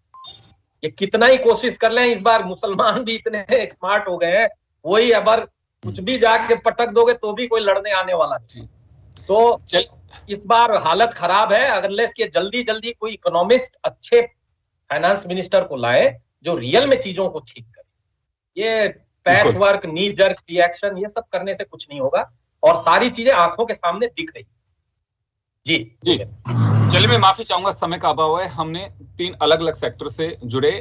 ये कितना ही कोशिश कर लें, इस बार मुसलमान भी इतने स्मार्ट हो गए हैं, वही अगर कुछ भी जाके पटक दोगे तो भी कोई लड़ने आने वाला नहीं। तो इस बार हालत खराब है। अनलेस के जल्दी कोई इकोनॉमिस्ट, अच्छे फाइनेंस मिनिस्टर को लाए जो रियल में चीजों को ठीक करे। ये पैच वर्क, नी जर्क रिएक्शन, ये सब करने से कुछ नहीं होगा। और सारी चीजें आंखों के सामने दिख रही जी। चलिए, मैं माफी चाहूंगा, समय का अभाव है। हमने 3 अलग अलग सेक्टर से जुड़े,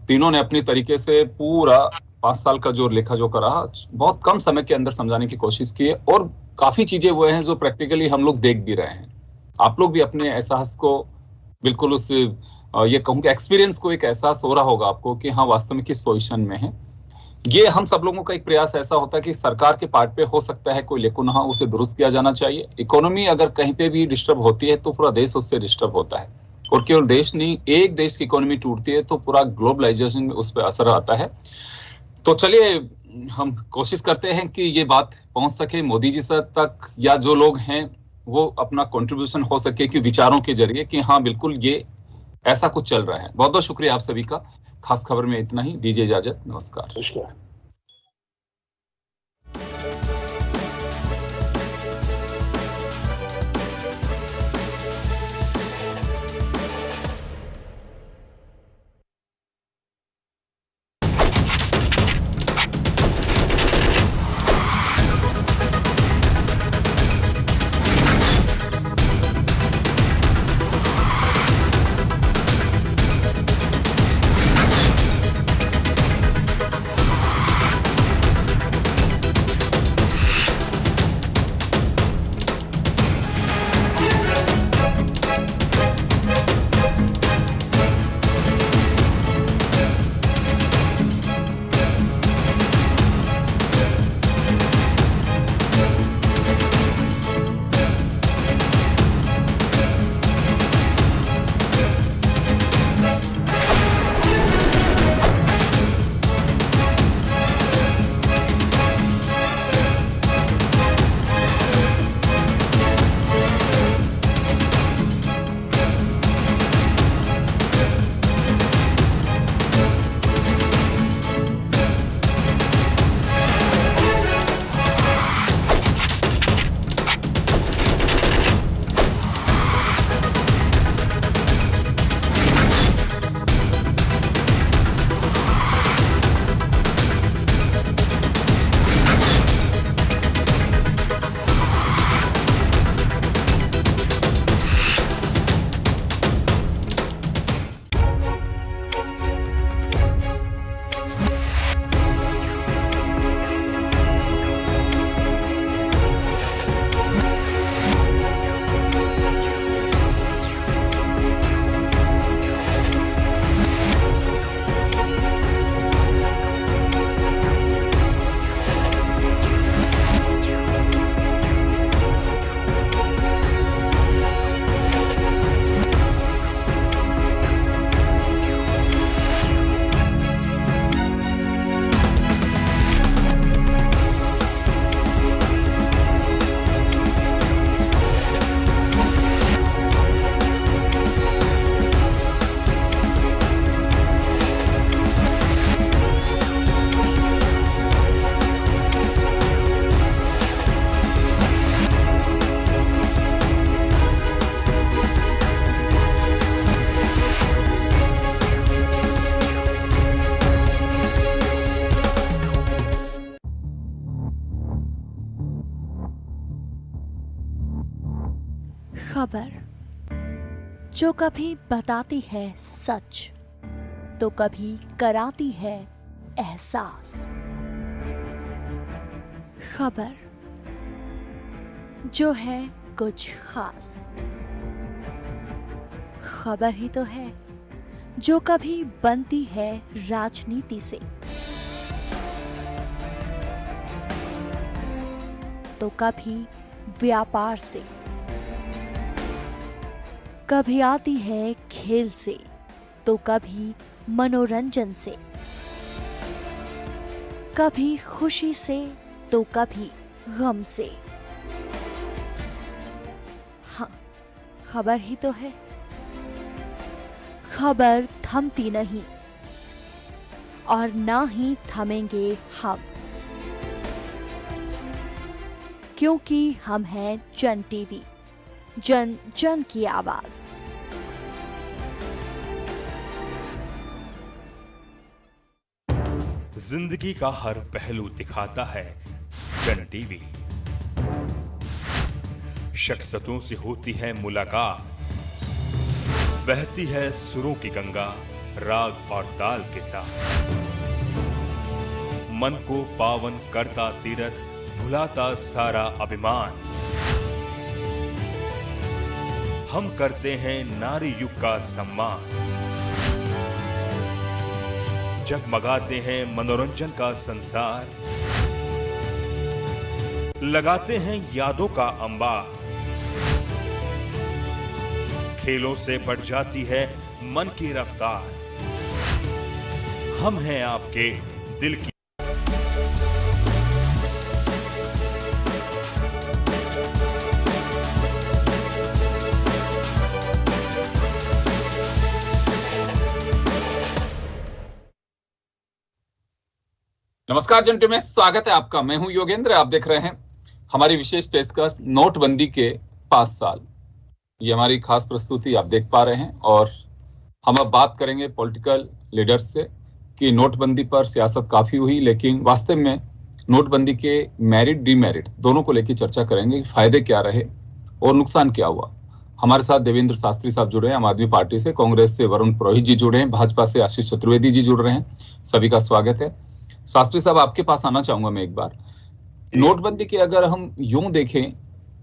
तीनों ने अपनी तरीके से पूरा 5 साल का जो लेखा जोखा रहा, बहुत कम समय के अंदर समझाने की कोशिश की है। और काफी चीजें वो हैं जो प्रैक्टिकली हम लोग देख भी रहे हैं। आप लोग भी अपने एहसास को बिल्कुल उस ये कहूँ कि एक्सपीरियंस को एक एहसास हो रहा होगा आपको कि हाँ वास्तव में किस पोजीशन में है। ये हम सब लोगों का एक प्रयास ऐसा होता है कि सरकार के पार्ट पे हो सकता है कोई लेकुन, हाँ उसे दुरुस्त किया जाना चाहिए। इकोनॉमी अगर कहीं पे भी डिस्टर्ब होती है तो पूरा देश उससे डिस्टर्ब होता है। और केवल देश नहीं, एक देश की इकोनॉमी टूटती है तो पूरा ग्लोबलाइजेशन में उस पर असर आता है। तो चलिए, हम कोशिश करते हैं कि ये बात पहुंच सके मोदी जी तक, या जो लोग हैं वो अपना कंट्रीब्यूशन हो सके कि विचारों के जरिए कि हाँ बिल्कुल ये ऐसा कुछ चल रहा है। बहुत बहुत शुक्रिया आप सभी का। खास खबर में इतना ही, दीजिए इजाजत, नमस्कार। खबर जो कभी बताती है सच तो कभी कराती है एहसास। खबर जो है कुछ खास। खबर ही तो है जो कभी बनती है राजनीति से तो कभी व्यापार से, कभी आती है खेल से तो कभी मनोरंजन से, कभी खुशी से तो कभी गम से। हाँ, खबर ही तो है। खबर थमती नहीं और ना ही थमेंगे हम, क्योंकि हम हैं जन टीवी, जन जन की आवाज। जिंदगी का हर पहलू दिखाता है जन टीवी। शख्सियतों से होती है मुलाकात, बहती है सुरों की गंगा राग और ताल के साथ। मन को पावन करता तीरथ, भुलाता सारा अभिमान। हम करते हैं नारी युग का सम्मान, जगमगाते हैं मनोरंजन का संसार, लगाते हैं यादों का अंबार। खेलों से बढ़ जाती है मन की रफ्तार, हम हैं आपके दिल की। नमस्कार जन टीवी में स्वागत है आपका। मैं हूं योगेंद्र। आप देख रहे हैं हमारी विशेष पेशकश नोटबंदी के 5 साल। ये हमारी खास प्रस्तुति आप देख पा रहे हैं और हम अब बात करेंगे पॉलिटिकल लीडर्स से कि नोटबंदी पर सियासत काफी हुई, लेकिन वास्तव में नोटबंदी के मेरिट डिमेरिट दोनों को लेकर चर्चा करेंगे। फायदे क्या रहे और नुकसान क्या हुआ। हमारे साथ देवेंद्र शास्त्री साहब जुड़े हैं आम आदमी पार्टी से, कांग्रेस से वरुण पुरोहित जी जुड़े हैं, भाजपा से आशीष चतुर्वेदी जी जुड़ रहे हैं। सभी का स्वागत है। शास्त्री साहब, आपके पास आना चाहूंगा मैं एक बार। नोटबंदी के अगर हम यूं देखें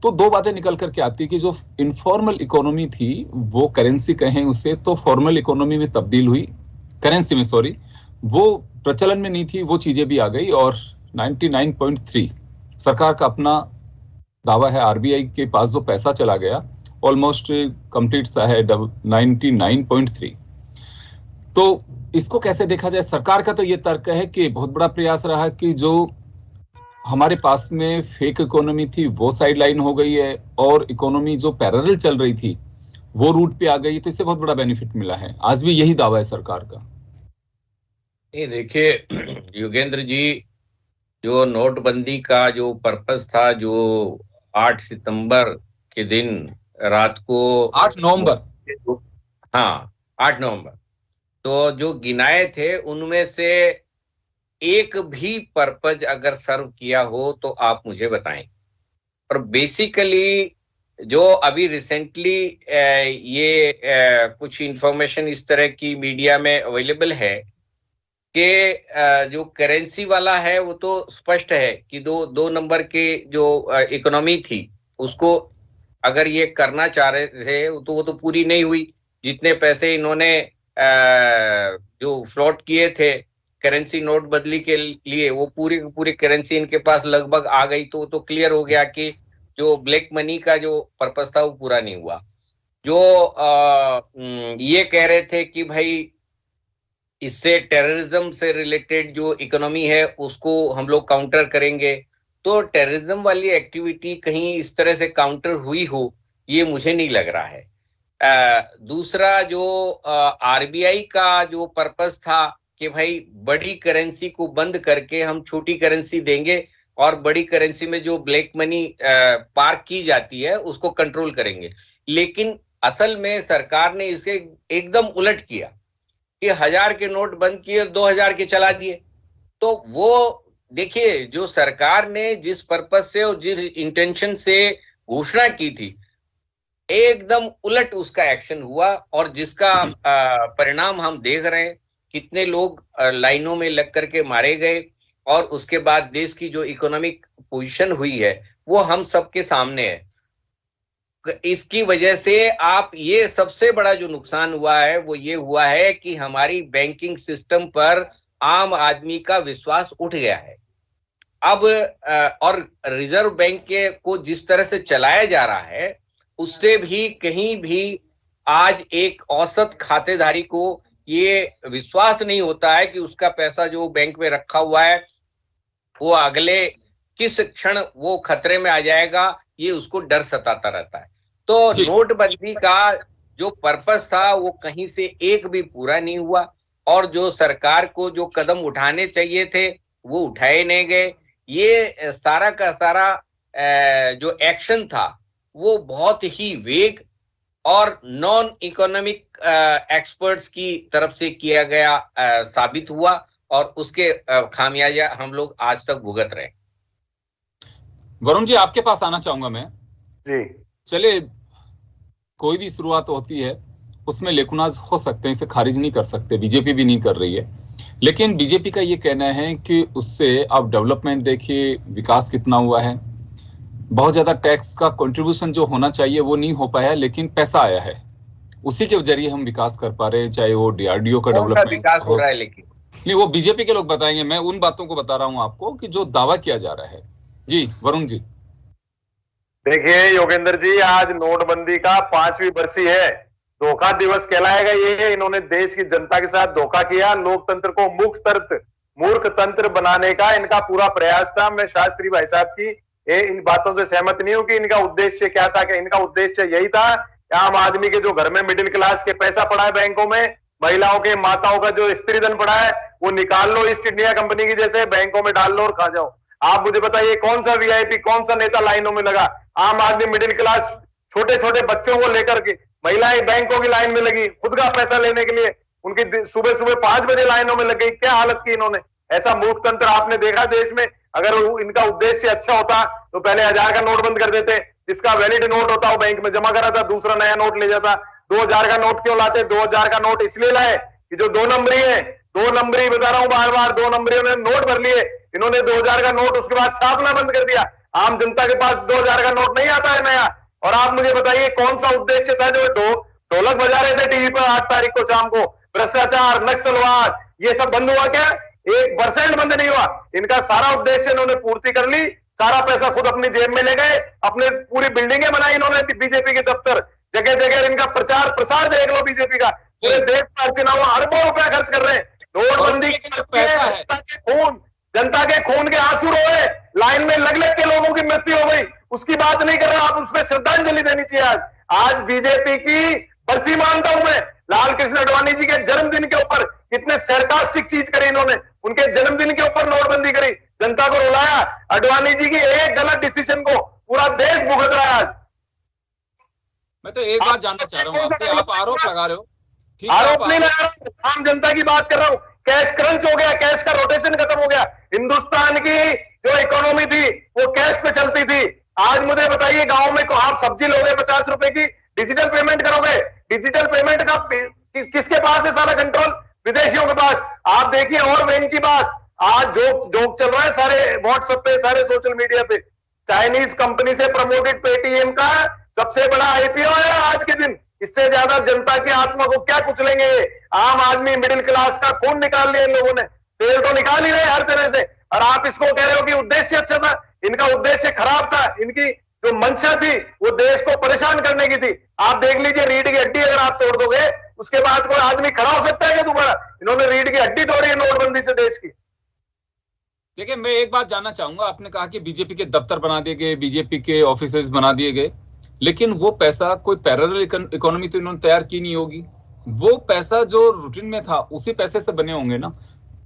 तो 2 बातें निकल करके आती है कि जो इनफॉर्मल इकोनॉमी थी वो करेंसी कहें उसे तो फॉर्मल इकोनॉमी में तब्दील हुई, करेंसी में सॉरी, वो प्रचलन में नहीं थी, वो चीजें भी आ गई। और 99.3 सरकार का अपना दावा है। आरबीआई के पास जो पैसा चला गया ऑलमोस्ट कंप्लीट सा है 99.3। तो इसको कैसे देखा जाए? सरकार का तो ये तर्क है कि बहुत बड़ा प्रयास रहा कि जो हमारे पास में फेक इकोनॉमी थी वो साइडलाइन हो गई है और इकोनॉमी जो पैरेलल चल रही थी वो रूट पे आ गई, तो इससे बहुत बड़ा बेनिफिट मिला है। आज भी यही दावा है सरकार का। ये देखिए योगेंद्र जी, जो नोटबंदी का जो पर्पस था, जो 8 सितंबर के दिन रात को 8 नवंबर, हाँ 8 नवंबर, तो जो गिनाए थे उनमें से एक भी पर्पज अगर सर्व किया हो तो आप मुझे बताएं। और बेसिकली जो अभी रिसेंटली ये कुछ इंफॉर्मेशन इस तरह की मीडिया में अवेलेबल है कि जो करेंसी वाला है वो तो स्पष्ट है कि दो नंबर के जो इकोनॉमी थी उसको अगर ये करना चाह रहे थे तो वो तो पूरी नहीं हुई। जितने पैसे इन्होंने जो फ्लोट किए थे करेंसी नोट बदली के लिए वो पूरी करेंसी इनके पास लगभग आ गई, तो क्लियर हो गया कि जो ब्लैक मनी का जो पर्पस था वो पूरा नहीं हुआ। जो ये कह रहे थे कि भाई इससे टेररिज्म से रिलेटेड जो इकोनॉमी है उसको हम लोग काउंटर करेंगे, तो टेररिज्म वाली एक्टिविटी कहीं इस तरह से काउंटर हुई हो ये मुझे नहीं लग रहा है। दूसरा जो आरबीआई का जो पर्पस था कि भाई बड़ी करेंसी को बंद करके हम छोटी करेंसी देंगे और बड़ी करेंसी में जो ब्लैक मनी पार्क की जाती है उसको कंट्रोल करेंगे, लेकिन असल में सरकार ने इसके एकदम उलट किया कि 1000 के नोट बंद किए, 2000 के चला दिए। तो वो देखिए, जो सरकार ने जिस पर्पस से और जिस इंटेंशन से घोषणा की थी एकदम उलट उसका एक्शन हुआ और जिसका परिणाम हम देख रहे हैं। कितने लोग लाइनों में लग करके मारे गए और उसके बाद देश की जो इकोनॉमिक पोजीशन हुई है वो हम सबके सामने है। इसकी वजह से आप ये सबसे बड़ा जो नुकसान हुआ है वो ये हुआ है कि हमारी बैंकिंग सिस्टम पर आम आदमी का विश्वास उठ गया है। अब और रिजर्व बैंक के को जिस तरह से चलाया जा रहा है उससे भी कहीं भी आज एक औसत खातेदारी को ये विश्वास नहीं होता है कि उसका पैसा जो बैंक में रखा हुआ है वो अगले किस क्षण वो खतरे में आ जाएगा, ये उसको डर सताता रहता है। तो नोटबंदी का जो पर्पस था वो कहीं से एक भी पूरा नहीं हुआ और जो सरकार को जो कदम उठाने चाहिए थे वो उठाए नहीं गए। ये सारा का सारा जो एक्शन था वो बहुत ही वेग और नॉन इकोनॉमिक एक्सपर्ट्स की तरफ से किया गया साबित हुआ और उसके खामियाजा हम लोग आज तक भुगत रहे। वरुण जी, आपके पास आना चाहूंगा मैं। जी चलिए, कोई भी शुरुआत होती है उसमें लेकुनाज हो सकते हैं, इसे खारिज नहीं कर सकते, बीजेपी भी नहीं कर रही है। लेकिन बीजेपी का ये कहना है कि उससे आप डेवलपमेंट देखिए, विकास कितना हुआ है, बहुत ज्यादा टैक्स का कंट्रीब्यूशन जो होना चाहिए वो नहीं हो पाया, लेकिन पैसा आया है, उसी के जरिए हम विकास कर पा रहे हैं, चाहे वो डीआरडीओ का डेवलपमेंट विकास हो रहा है। लेकिन नहीं, वो बीजेपी के लोग बताएंगे, मैं उन बातों को बता रहा हूं आपको कि जो दावा किया जा रहा है। जी वरुण जी। देखिए योगेंद्र जी, आज नोटबंदी का 5वीं बरसी है, धोखा दिवस कहलाएगा ये। इन्होंने देश की जनता के साथ धोखा किया, लोकतंत्र को मूर्ख तंत्र बनाने का इनका पूरा प्रयास था। मैं शास्त्री भाई साहब की इन बातों से सहमत नहीं हूं कि इनका उद्देश्य क्या था। कि इनका उद्देश्य यही था कि आम आदमी के जो घर में मिडिल क्लास के पैसा पड़ा है बैंकों में, महिलाओं के माताओं का जो स्त्री धन पड़ा है वो निकाल लो, ईस्ट इंडिया कंपनी की जैसे बैंकों में डाल लो और खा जाओ। आप मुझे बताइए कौन सा वीआईपी, कौन सा नेता लाइनों में लगा? आम आदमी मिडिल क्लास छोटे छोटे बच्चों को लेकर के महिलाएं बैंकों की लाइन में लगी खुद का पैसा लेने के लिए, उनकी सुबह सुबह 5 बजे लाइनों में लग गई। क्या हालत की इन्होंने? ऐसा मूर्ख तंत्र आपने देखा देश में? अगर इनका उद्देश्य अच्छा होता तो पहले 1000 का नोट बंद कर देते, जिसका वैलिड नोट होता वो बैंक में जमा करा था, दूसरा नया नोट ले जाता। 2000 का नोट क्यों लाते? 2000 का नोट इसलिए लाए कि जो 2 नंबरी है, 2 नंबरी बता रहा हूं बार बार, 2 नंबरियों ने नोट भर लिए। इन्होंने 2000 का नोट उसके बाद छापना बंद कर दिया। आम जनता के पास 2000 का नोट नहीं आता है नया। और आप मुझे बताइए कौन सा उद्देश्य था जो ढोलक बजा रहे थे टीवी पर 8 तारीख को शाम को? भ्रष्टाचार, नक्सलवाद, ये सब बंद हुआ क्या? 1% बंद नहीं हुआ। इनका सारा उद्देश्य इन्होंने पूर्ति कर ली, सारा पैसा खुद अपनी जेब में ले गए, अपने पूरी बिल्डिंगे बनाई इन्होंने, बीजेपी के दफ्तर, जगह जगह इनका प्रचार प्रसार देख लो बीजेपी का। पूरे देश में चुनाव अरबों रुपया खर्च कर रहे हैं। नोटबंदी खून, जनता के खून के आंसू रोए, लाइन में लग के लोगों की मृत्यु हो गई, उसकी बात नहीं कर रहा। आप उसमें श्रद्धांजलि देनी चाहिए। आज बीजेपी की बरसी मानता हूं मैं। लाल कृष्ण आडवाणी जी के जन्मदिन के ऊपर कितने सरकास्टिक चीज करी इन्होंने, उनके जन्मदिन के ऊपर नोटबंदी करी, जनता को रुलाया। आडवाणी जी की एक गलत डिसीजन को पूरा देश भुगत रहा है आज। मैं तो एक बात जानना चाह रहा हूँ आपसे, आप आरोप लगा रहे हो, आरोप नहीं लगा रहा हूं, आम जनता की बात कर रहा हूं। कैश क्रंच हो गया, कैश का रोटेशन खत्म हो गया। हिंदुस्तान की जो इकोनॉमी थी वो कैश पे चलती थी। आज मुझे बताइए गांव में आप सब्जी लोगे 50 रुपए की, डिजिटल पेमेंट करोगे, डिजिटल पेमेंट का किसके पास है सारा कंट्रोल? विदेशियों के पास। आप देखिए और बैंक की बात, आज जो चल रहा है सारे व्हाट्सएप पे, सारे सोशल मीडिया पे, चाइनीज कंपनी से प्रमोटेड पेटीएम का सबसे बड़ा आईपीओ है आज के दिन। इससे ज्यादा जनता की आत्मा को क्या कुचलेंगे? आम आदमी मिडिल क्लास का खून निकाल लिया इन लोगों ने, तेल तो निकाल ही रहे हर तरह से। और आप इसको कह रहे हो कि उद्देश्य अच्छा था। इनका उद्देश्य खराब था। इनकी जो मंशा थी वो देश को परेशान करने की थी। आप देख लीजिए, रीढ़ की हड्डी अगर आप तोड़ दोगे उसके बाद कोई आदमी खड़ा हो सकता है क्या दोबारा? इन्होंने रीढ़ की हड्डी तोड़ी है नोटबंदी से देश की। देखिए, मैं एक बात जानना चाहूंगा, आपने कहा कि बीजेपी के दफ्तर बना दिए गए, बीजेपी के ऑफिसेज बना दिए गए, लेकिन वो पैसा कोई पैरेलल इकोनॉमी तो इन्होंने तैयार की नहीं होगी। वो पैसा जो रूटीन में था उसी पैसे से बने होंगे ना,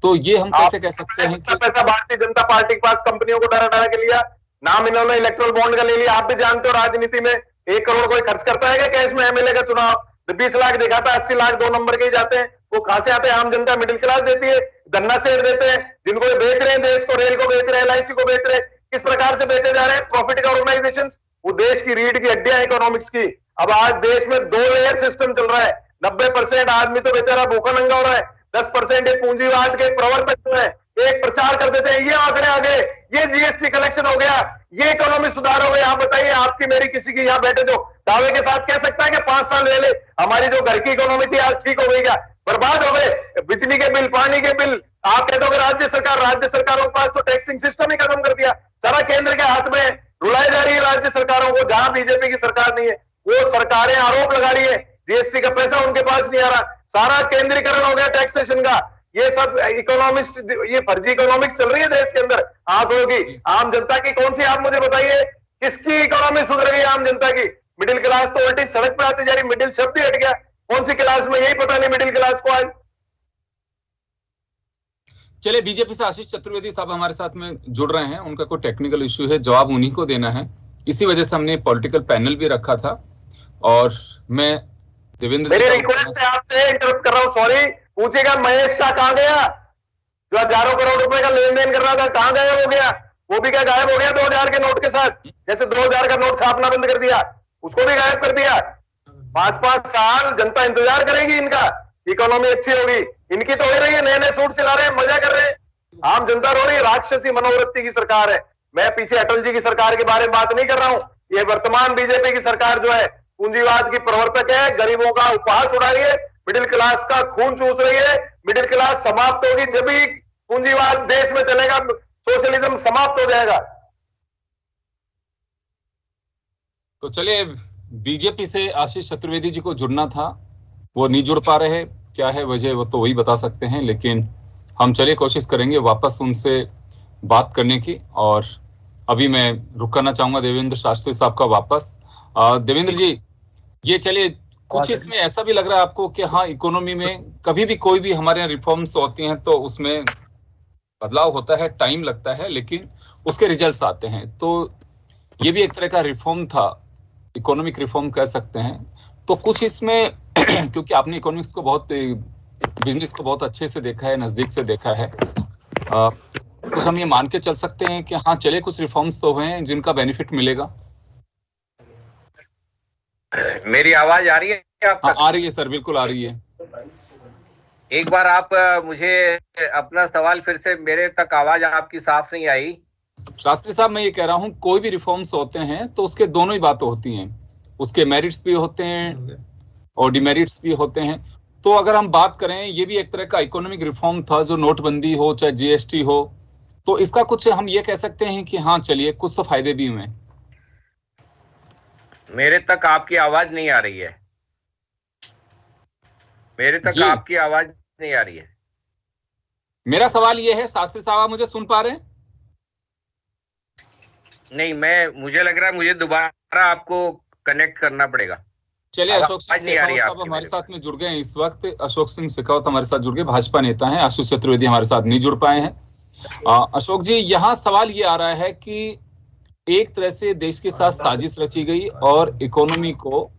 तो ये हम कैसे कह सकते हैं कि पैसा भारतीय जनता पार्टी के पास कंपनियों को डरा के लिया, नाम इन्होंने इलेक्ट्रल बॉन्ड का ले लिया। आप भी जानते हो राजनीति में 1 करोड़ कोई खर्च करता है क्या कैश में? एमएलए का चुनाव 20 लाख दिखाता है, 80 लाख 2 नंबर के ही जाते हैं। वो कहां से आते हैं? आम जनता मिडिल क्लास देती है, धन्ना शेयर देते हैं, जिनको ये बेच रहे हैं देश को, रेल को बेच रहे हैं, LIC को बेच रहे हैं। किस प्रकार से बेचे जा रहे हैं? Profit organisation. वो देश की रीढ़ की हड्डियां इकोनॉमिक्स की। अब आज देश में 2 लेयर सिस्टम चल रहा है। 90% आदमी तो बेचारा भूखा नंगा हो रहा है, 10% एक पूंजीवाद के प्रवर्तक जो है एक प्रचार कर देते हैं, ये आंकड़े आ गए, ये जीएसटी कलेक्शन हो गया, ये इकोनॉमी सुधार हो गया। आप बताइए, आपकी मेरी किसी की यहाँ बैठे जो दावे के साथ कह सकता है कि 5 साल पहले हमारी जो घर की इकोनॉमी थी आज ठीक हो गई? क्या बर्बाद हो गए? बिजली के बिल, पानी के बिल, आप कहते हो राज्य सरकारों के पास तो टैक्सिंग सिस्टम ही खत्म कर दिया, सारा केंद्र के हाथ में रुलाई जा रही है राज्य सरकारों को। जहां बीजेपी की सरकार नहीं है वो सरकारें आरोप लगा रही है जीएसटी का पैसा उनके पास नहीं आ रहा, सारा केंद्रीकरण हो गया टैक्सेशन का। ये सब इकोनॉमिस्ट, ये फर्जी इकोनॉमिक्स चल रही है देश के अंदर आंकड़ों की। आम जनता की कौन सी, आप मुझे बताइए, किसकी इकोनॉमी सुधर गई आम जनता की? मिडिल क्लास तो उल्टी सड़क पर आती जा रही, मिडिल शब्द ही हट गया। कौन सी क्लास में, यही पता नहीं मिडिल क्लास को आज। चलिए, बीजेपी से आशीष चतुर्वेदी साहब हमारे साथ में जुड़ रहे हैं, उनका कोई टेक्निकल इश्यू है, जवाब उन्हीं को देना है, इसी वजह से हमने पॉलिटिकल पैनल भी रखा था। और मैं देवेंद्र, मेरी रिक्वेस्ट है आपसे, इंटरप्ट कर रहा हूं, सॉरी, पूछेगा महेश शाह कहां गया? जो हजारों करोड़ रुपए का लेन देन कर रहा था, कहां गायब हो गया? वो भी क्या गायब हो गया 2000 के नोट के साथ? जैसे 2000 का नोट छापना बंद कर दिया, उसको भी गायब कर दिया। 5-5 साल जनता इंतजार करेगी इनका, इकोनॉमी अच्छी होगी। इनकी तो हो रही है, नए नए सूट सिला रहे हैं, मजा कर रहे हैं, आम जनता रो रही है। राक्षसी मनोवृत्ति की सरकार है। मैं पीछे अटल जी की सरकार के बारे में बात नहीं कर रहा हूं, ये वर्तमान बीजेपी की सरकार जो है पूंजीवाद की प्रवर्तक है, गरीबों का उपहास उड़ा रही है, मिडिल क्लास का खून चूस रही है। मिडिल क्लास समाप्त होगी जब ही पूंजीवाद देश में चलेगा, सोशलिज्म समाप्त हो जाएगा। तो चलिए, बीजेपी से आशीष चतुर्वेदी जी को जुड़ना था, वो नहीं जुड़ पा रहे, क्या है वजह वो तो वही बता सकते हैं, लेकिन हम चलिए कोशिश करेंगे वापस उनसे बात करने की। और अभी मैं रुक करना चाहूंगा देवेंद्र शास्त्री साहब का वापस। देवेंद्र जी, ये चलिए, कुछ इसमें ऐसा भी लग रहा है आपको कि हाँ, इकोनॉमी में कभी भी कोई भी हमारे यहाँ रिफॉर्म्स होती हैं तो उसमें बदलाव होता है, टाइम लगता है, लेकिन उसके रिजल्ट्स आते हैं। तो ये भी एक तरह का रिफॉर्म था, इकोनॉमिक रिफॉर्म कह सकते हैं। तो कुछ इसमें क्योंकि आपने इकोनॉमिक्स को बहुत, बिजनेस को बहुत अच्छे से देखा है, नजदीक से देखा है, कुछ हम ये मान के चल सकते हैं कि हाँ चले, कुछ रिफॉर्म्स तो हुए हैं जिनका बेनिफिट मिलेगा। मेरी आवाज आ रही है आप तक? आ रही है सर, बिल्कुल आ रही है। एक बार आप मुझे अपना सवाल फिर से, मेरे तक आवाज आपकी साफ नहीं आई। शास्त्री साहब, मैं ये कह रहा हूँ, कोई भी रिफॉर्म्स होते हैं तो उसके दोनों ही बातें होती हैं, उसके मेरिट्स भी होते हैं और डिमेरिट्स भी होते हैं। तो अगर हम बात करें, ये भी एक तरह का इकोनॉमिक रिफॉर्म था, जो नोटबंदी हो चाहे जीएसटी हो, तो इसका कुछ हम ये कह सकते हैं कि हाँ चलिए, कुछ तो फायदे भी हुए। मेरे तक आपकी आवाज नहीं आ रही है, मेरे तक आपकी आवाज नहीं आ रही है। मेरा सवाल ये है, शास्त्री साहब आप मुझे सुन पा रहे हैं? नहीं, मुझे लग रहा है मुझे दोबारा आपको कनेक्ट करना पड़ेगा। चलिए, अशोक सिंह शेखावत साहब हमारे साथ में जुड़ गए हैं इस वक्त। अशोक सिंह शेखावत हमारे साथ जुड़ गए, भाजपा नेता हैं। आशीष चतुर्वेदी हमारे साथ नहीं जुड़ पाए हैं। अशोक जी, यहाँ सवाल ये आ रहा है कि एक तरह से देश के साथ साजिश रची गई और इकोनॉमी को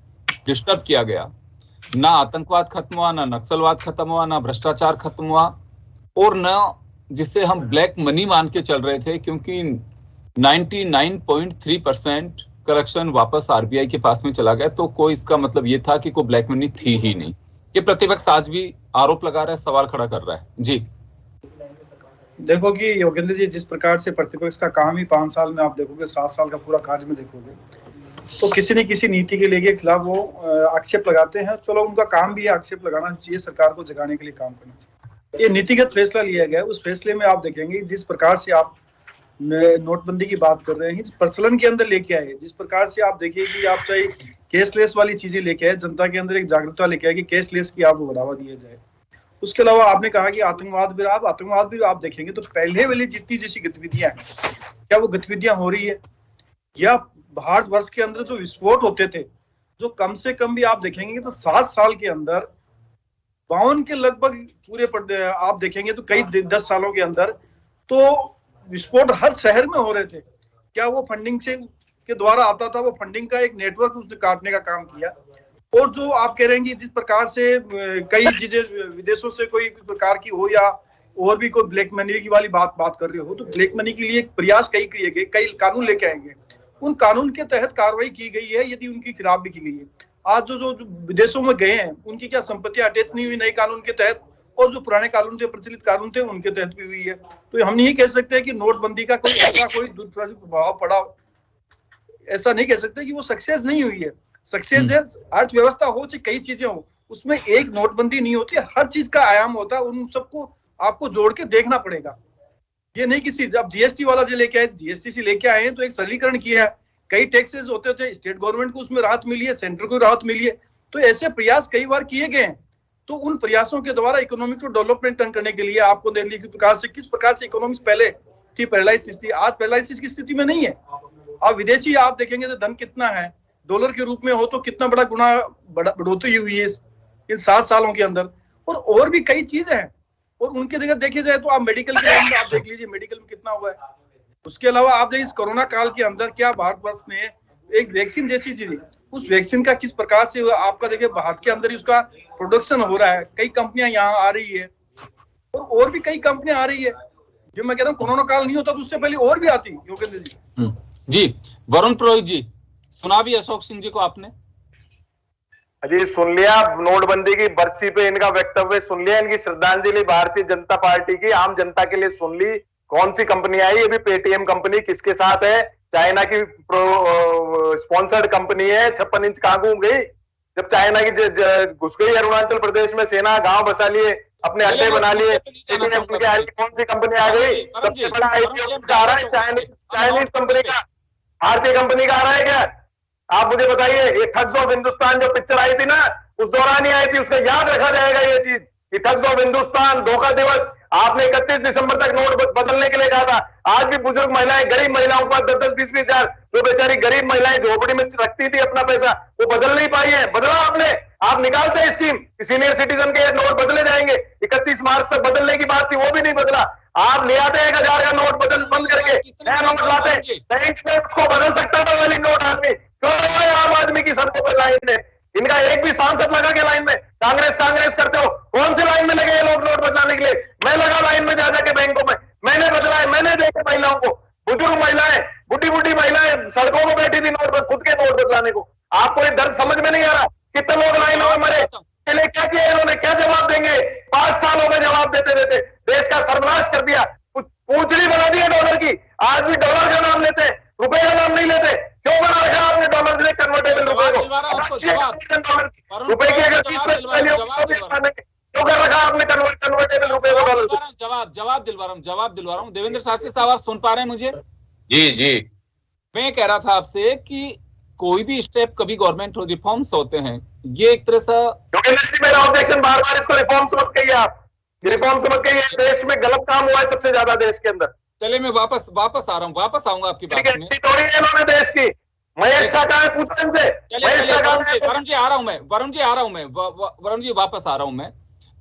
डिस्टर्ब किया गया। ना आतंकवाद खत्म हुआ, ना नक्सलवाद खत्म हुआ, ना भ्रष्टाचार खत्म हुआ, और ना जिसे हम ब्लैक मनी मान के चल रहे थे, क्योंकि 99.3% करेक्शन वापस आरबीआई के पास में चला गया। तो कोई इसका मतलब ये था कि कोई ब्लैक मनी थी ही नहीं। ये प्रतिपक्ष आज भी आरोप लगा रहा है, सवाल खड़ा कर रहा है। जी देखो कि योगेंद्र जी, जिस प्रकार से प्रतिपक्ष का काम ही 5 साल में आप देखोगे, 7 साल का पूरा कार्य में देखोगे, तो किसी न किसी नीति के लेके खिलाफ वो आक्षेप लगाते हैं। चलो, उनका काम भी है, आक्षेप लगाना चाहिए, सरकार को जगाने के लिए काम करना चाहिए। ये नीतिगत फैसला लिया गया है। उस फैसले में आप देखेंगे जिस प्रकार से आप नोटबंदी की बात कर रहे हैं, प्रचलन के अंदर लेके आए, जिस प्रकार से आप देखिए कि आप चाहे कैशलेस वाली चीजें लेके आए, जनता के अंदर एक जागरूकता लेके आए कि कैशलेस की आपको बढ़ावा दिया जाए। उसके अलावा आपने कहा कि आतंकवाद भी आप देखेंगे तो पहले वाली जितनी जैसी गतिविधियां हैं, क्या वो गतिविधियां हो रही है? या भारतवर्ष के अंदर जो विस्फोट होते थे, जो कम से कम भी आप देखेंगे तो 7 साल के अंदर 52 के लगभग पूरे आप देखेंगे तो कई 10 सालों के अंदर तो विस्फोट हर शहर में हो रहे थे। क्या वो फंडिंग से के द्वारा आता था? वो फंडिंग का एक नेटवर्क उसने काटने का काम किया। और जो आप कह रहे हैं कि जिस प्रकार से कई चीजें विदेशों से कोई प्रकार की हो या और भी कोई ब्लैक मनी की वाली बात कर रहे हो, तो ब्लैक मनी के लिए प्रयास कई किए गए, कई कानून लेके आएंगे, उन कानून के तहत कार्रवाई की गई है, यदि उनकी खिलाफ भी की गई है। आज जो विदेशों में गए हैं उनकी क्या संपत्ति अटैच नहीं हुई नए कानून के तहत, और जो पुराने कानून थे, प्रचलित कानून थे, उनके तहत भी हुई है। तो हम नहीं कह सकते कि नोटबंदी का कोई ऐसा कोई दुष्प्रभाव प्रभाव पड़ा, ऐसा नहीं कह सकते कि वो सक्सेस नहीं हुई है। सक्सेस है अर्थव्यवस्था हो चाहे कई चीजें हो, उसमें एक नोटबंदी नहीं होती, हर चीज का आयाम होता है, उन सबको आपको जोड़ के देखना पड़ेगा। ये नहीं किसी, जब जीएसटी वाला जो लेके आए, जीएसटी से लेके आए हैं तो एक सरलीकरण किया है, कई टैक्सेस होते थे, स्टेट गवर्नमेंट को उसमें राहत मिली है, सेंटर को राहत मिली है, तो ऐसे प्रयास कई बार किए गए हैं। तो उन प्रयासों के द्वारा इकोनॉमिक को डेवलपमेंट करने के लिए आपको देख लीजिए किस प्रकार से इकोनॉमिक्स पहले थी पैरालाइसिस थी, आज पैरालाइसिस की स्थिति में नहीं है। अब विदेशी आप देखेंगे तो धन कितना है, डॉलर के रूप में हो तो कितना बड़ा गुना बढ़ोतरी हुई है इन 7 सालों के अंदर, और भी कई चीजें हैं। और उनके जगह देखे जाए तो आप मेडिकल के अंदर आप देख लीजिए मेडिकल में कितना हुआ है। उसके अलावा आप देखिए इस कोरोना काल के अंदर क्या भारतवर्ष ने एक वैक्सीन जैसी चीज, उस वैक्सीन का किस प्रकार से आपका देखिए भारत के अंदर ही उसका प्रोडक्शन हो रहा है, कई कंपनियां यहाँ आ रही है, और भी कई कंपनियां आ रही है। जो मैं कह रहा हूँ कोरोना काल नहीं होता तो उससे पहले और भी आती। योगेंद्र जी जी, वरुण पुरोहित जी, सुना भी अशोक सिंह जी को आपने? अजी सुन लिया, नोटबंदी की बरसी पे इनका वक्तव्य सुन लिया, इनकी श्रद्धांजलि भारतीय जनता पार्टी की आम जनता के लिए सुन ली। कौन सी कंपनी आई, ये भी पेटीएम कंपनी किसके साथ है, चाइना की स्पॉन्सर्ड कंपनी है। 56 इंच कहां घूम गई जब चाइना की घुस गई अरुणाचल प्रदेश में, सेना गांव बसा लिए, अपने अड्डे बना लिए, कौन सी कंपनी आ गई? सबसे बड़ा आईपीओ आ रहा है चाइनीज कंपनी का, भारतीय कंपनी का आ रहा है क्या? आप मुझे बताइए। ये ठग्स ऑफ हिंदुस्तान जो पिक्चर आई थी ना, उस दौरान ही आई थी, उसका याद रखा जाएगा ये चीज, ये ठग्स ऑफ हिंदुस्तान, धोखा दिवस। आपने 31 दिसंबर तक नोट बदलने के लिए कहा था। आज भी बुजुर्ग महिलाएं, गरीब महिलाओं के पास 10-10, 20-20 हजार, जो बेचारी गरीब महिलाएं झोपड़ी में रखती थी अपना पैसा, वो बदल नहीं पाई है। बदला आपने, आप निकालते हैं स्कीम, सीनियर सिटीजन के नोट बदले जाएंगे। 31 मार्च तक बदलने की बात थी, वो भी नहीं बदला। आप ले आते 1000 का नोट बंद करके नया नोट लाते, बैंक में उसको बदल सकता था वाली नोट आदमी। क्यों आम आदमी की सड़कों पर लाइन में, इनका एक भी सांसद लगा के लाइन में? कांग्रेस करते हो, कौन से लाइन में लगे ये लोग नोट बदलाने के लिए? मैं लगा लाइन में जा जाके बैंकों में, मैंने बदला है, मैंने देखे महिलाओं को, बुजुर्ग महिलाएं, बुढ़ी महिलाएं सड़कों में बैठी थी नोट, खुद के नोट बदलाने को। आपको ये दर्द समझ में नहीं आ रहा? कितने लोग लाइन में मरे, क्या किया इन्होंने, क्या जवाब देंगे? 5 साल हो गए जवाब देते देते, देश का सर्वनाश कर दिया, पूंछड़ी बना दी है डॉलर की। आज भी डॉलर का नाम लेते हैं, रुपए का नाम नहीं लेते। क्यों बना रखा आपने डॉलर से कन्वर्टेबल रुपए को? रुपए की अगर 30 क्यों कर रखा आपने कन्वर्टेबल रुपए को डॉलर से? जवाब दिलवा रहा हूँ। देवेंद्र शास्त्री साहब, आप सुन पा रहे हैं मुझे? जी मैं कह रहा था आपसे कि कोई भी स्टेप, कभी गवर्नमेंट रिफॉर्म्स होते हैं, ये एक तरह से मेरा ऑब्जेक्शन, बार बार इसको रिफॉर्म्स मत कहिए आप, रिफॉर्म्स मत कहिए। देश में गलत काम हुआ है सबसे ज्यादा देश के अंदर। चले, मैं वापस आ रहा हूँ, वापस आऊंगा आपकी बात में। तोड़ी है इन्होंने देश की। महेश शाह कहाँ है, पूछो इनसे। वरुण जी आ रहा हूं मैं, वरुण जी वापस आ रहा हूं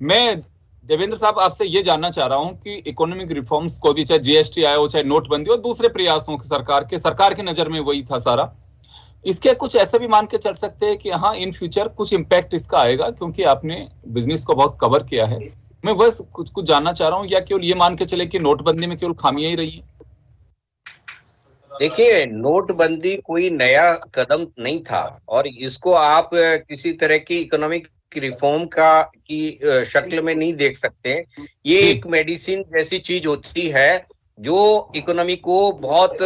मैं देवेंद्र साहब, आपसे ये जानना चाह रहा हूं कि इकोनॉमिक रिफॉर्म्स को भी, चाहे जीएसटी आया हो, चाहे नोटबंदी हो, दूसरे प्रयासों की सरकार की नजर में वही था सारा, इसके कुछ ऐसे भी मान के चल सकते हैं कि हाँ इन फ्यूचर कुछ इम्पैक्ट इसका आएगा, क्योंकि आपने बिजनेस को बहुत कवर किया है। मैं बस कुछ जानना चाह रहा हूँ, या केवल ये मान के चले कि नोटबंदी में केवल खामियां ही रही है? देखिए, नोटबंदी कोई नया कदम नहीं था, और इसको आप किसी तरह की इकोनॉमिक रिफॉर्म की शक्ल में नहीं देख सकते। ये एक मेडिसिन जैसी चीज होती है जो इकोनॉमी को बहुत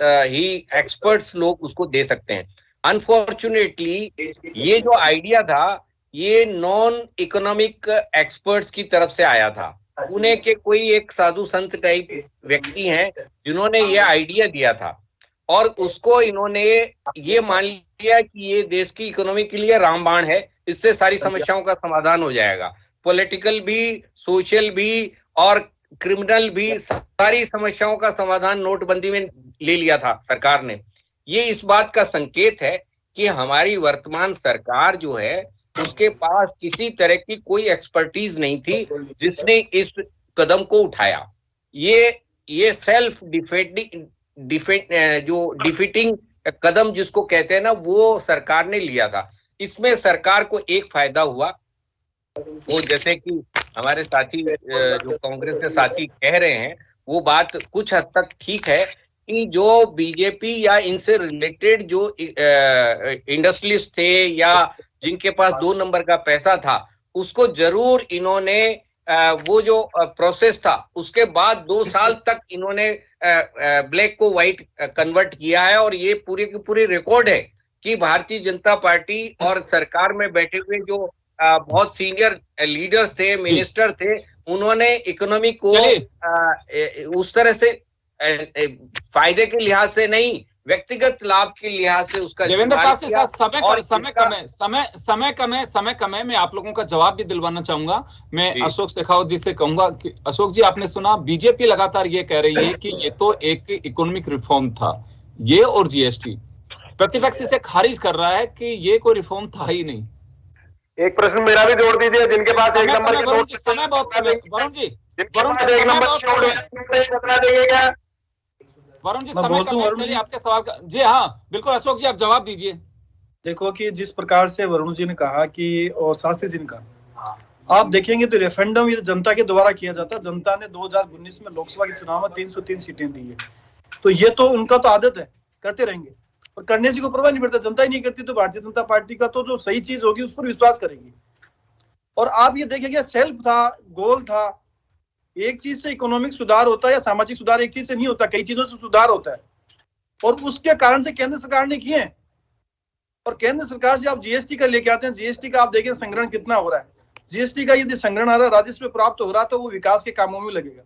ही एक्सपर्ट्स लोग उसको दे सकते हैं। अनफॉर्चुनेटली ये जो आइडिया था, ये नॉन इकोनॉमिक एक्सपर्ट्स की तरफ से आया था। पुणे के कोई एक साधु संत टाइप व्यक्ति हैं जिन्होंने ये आइडिया दिया था, और उसको इन्होंने ये मान लिया कि ये देश की इकोनॉमी के लिए रामबाण है, इससे सारी समस्याओं का समाधान हो जाएगा। पॉलिटिकल भी, सोशल भी और क्रिमिनल भी, सारी समस्याओं का समाधान नोटबंदी में ले लिया था सरकार ने। ये इस बात का संकेत है कि हमारी वर्तमान सरकार जो है उसके पास किसी तरह की कोई एक्सपर्टीज नहीं थी जिसने इस कदम को उठाया। ये सेल्फ डिफीटिंग कदम जिसको कहते हैं ना, वो सरकार ने लिया था। इसमें सरकार को एक फायदा हुआ, वो जैसे कि हमारे साथी जो कांग्रेस के साथी कह रहे हैं, वो बात कुछ हद तक ठीक है कि जो बीजेपी या इनसे रिलेटेड जो इंडस्ट्रियलिस्ट थे या जिनके पास 2 नंबर का पैसा था, उसको जरूर इन्होंने वो जो प्रोसेस था उसके बाद 2 साल तक इन्होंने ब्लैक को व्हाइट कन्वर्ट किया है। और ये पूरे की पूरी रिकॉर्ड है कि भारतीय जनता पार्टी और सरकार में बैठे हुए जो बहुत सीनियर लीडर्स थे, मिनिस्टर थे, उन्होंने इकोनॉमी को उस तरह से फायदे के लिहाज से नहीं, व्यक्तिगत लाभ के लिहाज से उसका देवेंद्र साहब से समय कम है। मैं आप लोगों का जवाब भी दिलवाना चाहूंगा। मैं अशोक शेखावत जी से कहूंगा कि अशोक जी, आपने सुना बीजेपी लगातार ये कह रही है कि ये तो एक इकोनॉमिक रिफॉर्म था, ये और जीएसटी। प्रतिपक्ष इसे खारिज कर रहा है कि ये कोई रिफॉर्म था ही नहीं। एक प्रश्न मेरा भी जोड़ दीजिए, जिनके पास एक नंबर के नोट, समय बहुत कम है वरुण जी, एक नंबर बता देंगे क्या? वरुण जी समय कम है, चलिए आपके सवाल का। जी हाँ बिल्कुल, अशोक जी आप जवाब दीजिए। देखो कि जिस प्रकार से वरुण जी ने कहा कि और शास्त्री जी ने कहा, आप देखेंगे तो रेफरेंडम ये जनता के द्वारा किया जाता। जनता ने 2019 में लोकसभा के चुनाव में 303 सीटें दी है, तो ये तो उनका तो आदत है, करते रहेंगे और करने से कोई परवाह नहीं पड़ता। जनता ही नहीं करती तो भारतीय जनता पार्टी का तो जो सही चीज होगी उस पर विश्वास करेगी। और आप ये देखेंगे सेल्फ था, गोल था। एक चीज से इकोनॉमिक सुधार होता है या सामाजिक सुधार एक चीज से नहीं होता, कई चीजों से सुधार होता है और उसके कारण से केंद्र सरकार ने किए हैं। और केंद्र सरकार से आप जीएसटी का लेके आते हैं, जीएसटी का आप देखें संग्रहण कितना हो रहा है। जीएसटी का यदि संग्रहण आ रहा है, राजस्व प्राप्त हो रहा तो वो विकास के कामों में लगेगा।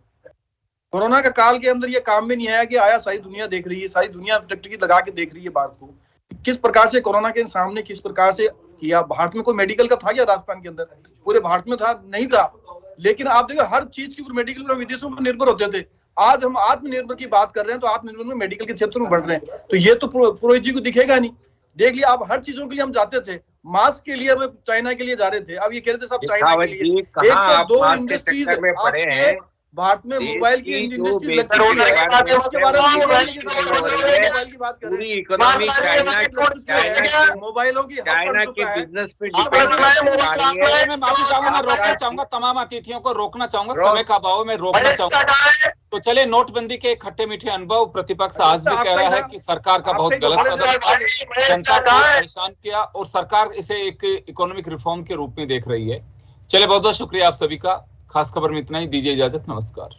कोरोना का काल के अंदर ये काम में नहीं आया कि आया सारी दुनिया देख रही है, सारी दुनिया टिकट लगा के देख रही है भारत को किस प्रकार से कोरोना के सामने किस प्रकार से किया। भारत में कोई मेडिकल का था क्या? राजस्थान के अंदर पूरे भारत में था नहीं था, लेकिन आप देखो हर चीज के ऊपर मेडिकल पर विदेशों पर निर्भर होते थे। आज हम आत्मनिर्भर की बात कर रहे हैं तो आत्मनिर्भर में मेडिकल के क्षेत्र में बढ़ रहे हैं, तो ये तो पुरोहित जी को दिखेगा नहीं। देख लिया, आप हर चीजों के लिए हम जाते थे, मास्क के लिए हम चाइना के लिए जा रहे थे, अब ये कह रहे थे सब चाइना के लिए। 102 इंडस्ट्रीज आपके भारत में मोबाइल की इंडस्ट्री लगती है, उसके बारे में मोबाइल की बात कर रहे हैं। मोबाइलों की चाइना के बिजनेस पे मैं माफी चाहूंगा, मैं रोकना चाहूंगा, तमाम अतिथियों को रोकना चाहूंगा, समय का अभाव में रोकना चाहूंगा। तो चले, नोटबंदी के खट्टे मीठे अनुभव, प्रतिपक्ष आज भी कह रहा है कि सरकार का बहुत गलत कदम था, जनता को परेशान किया और सरकार इसे एक इकोनॉमिक रिफॉर्म के रूप में देख रही है। चले, बहुत बहुत शुक्रिया आप सभी का। खास खबर में इतना ही, दीजिए इजाजत, नमस्कार।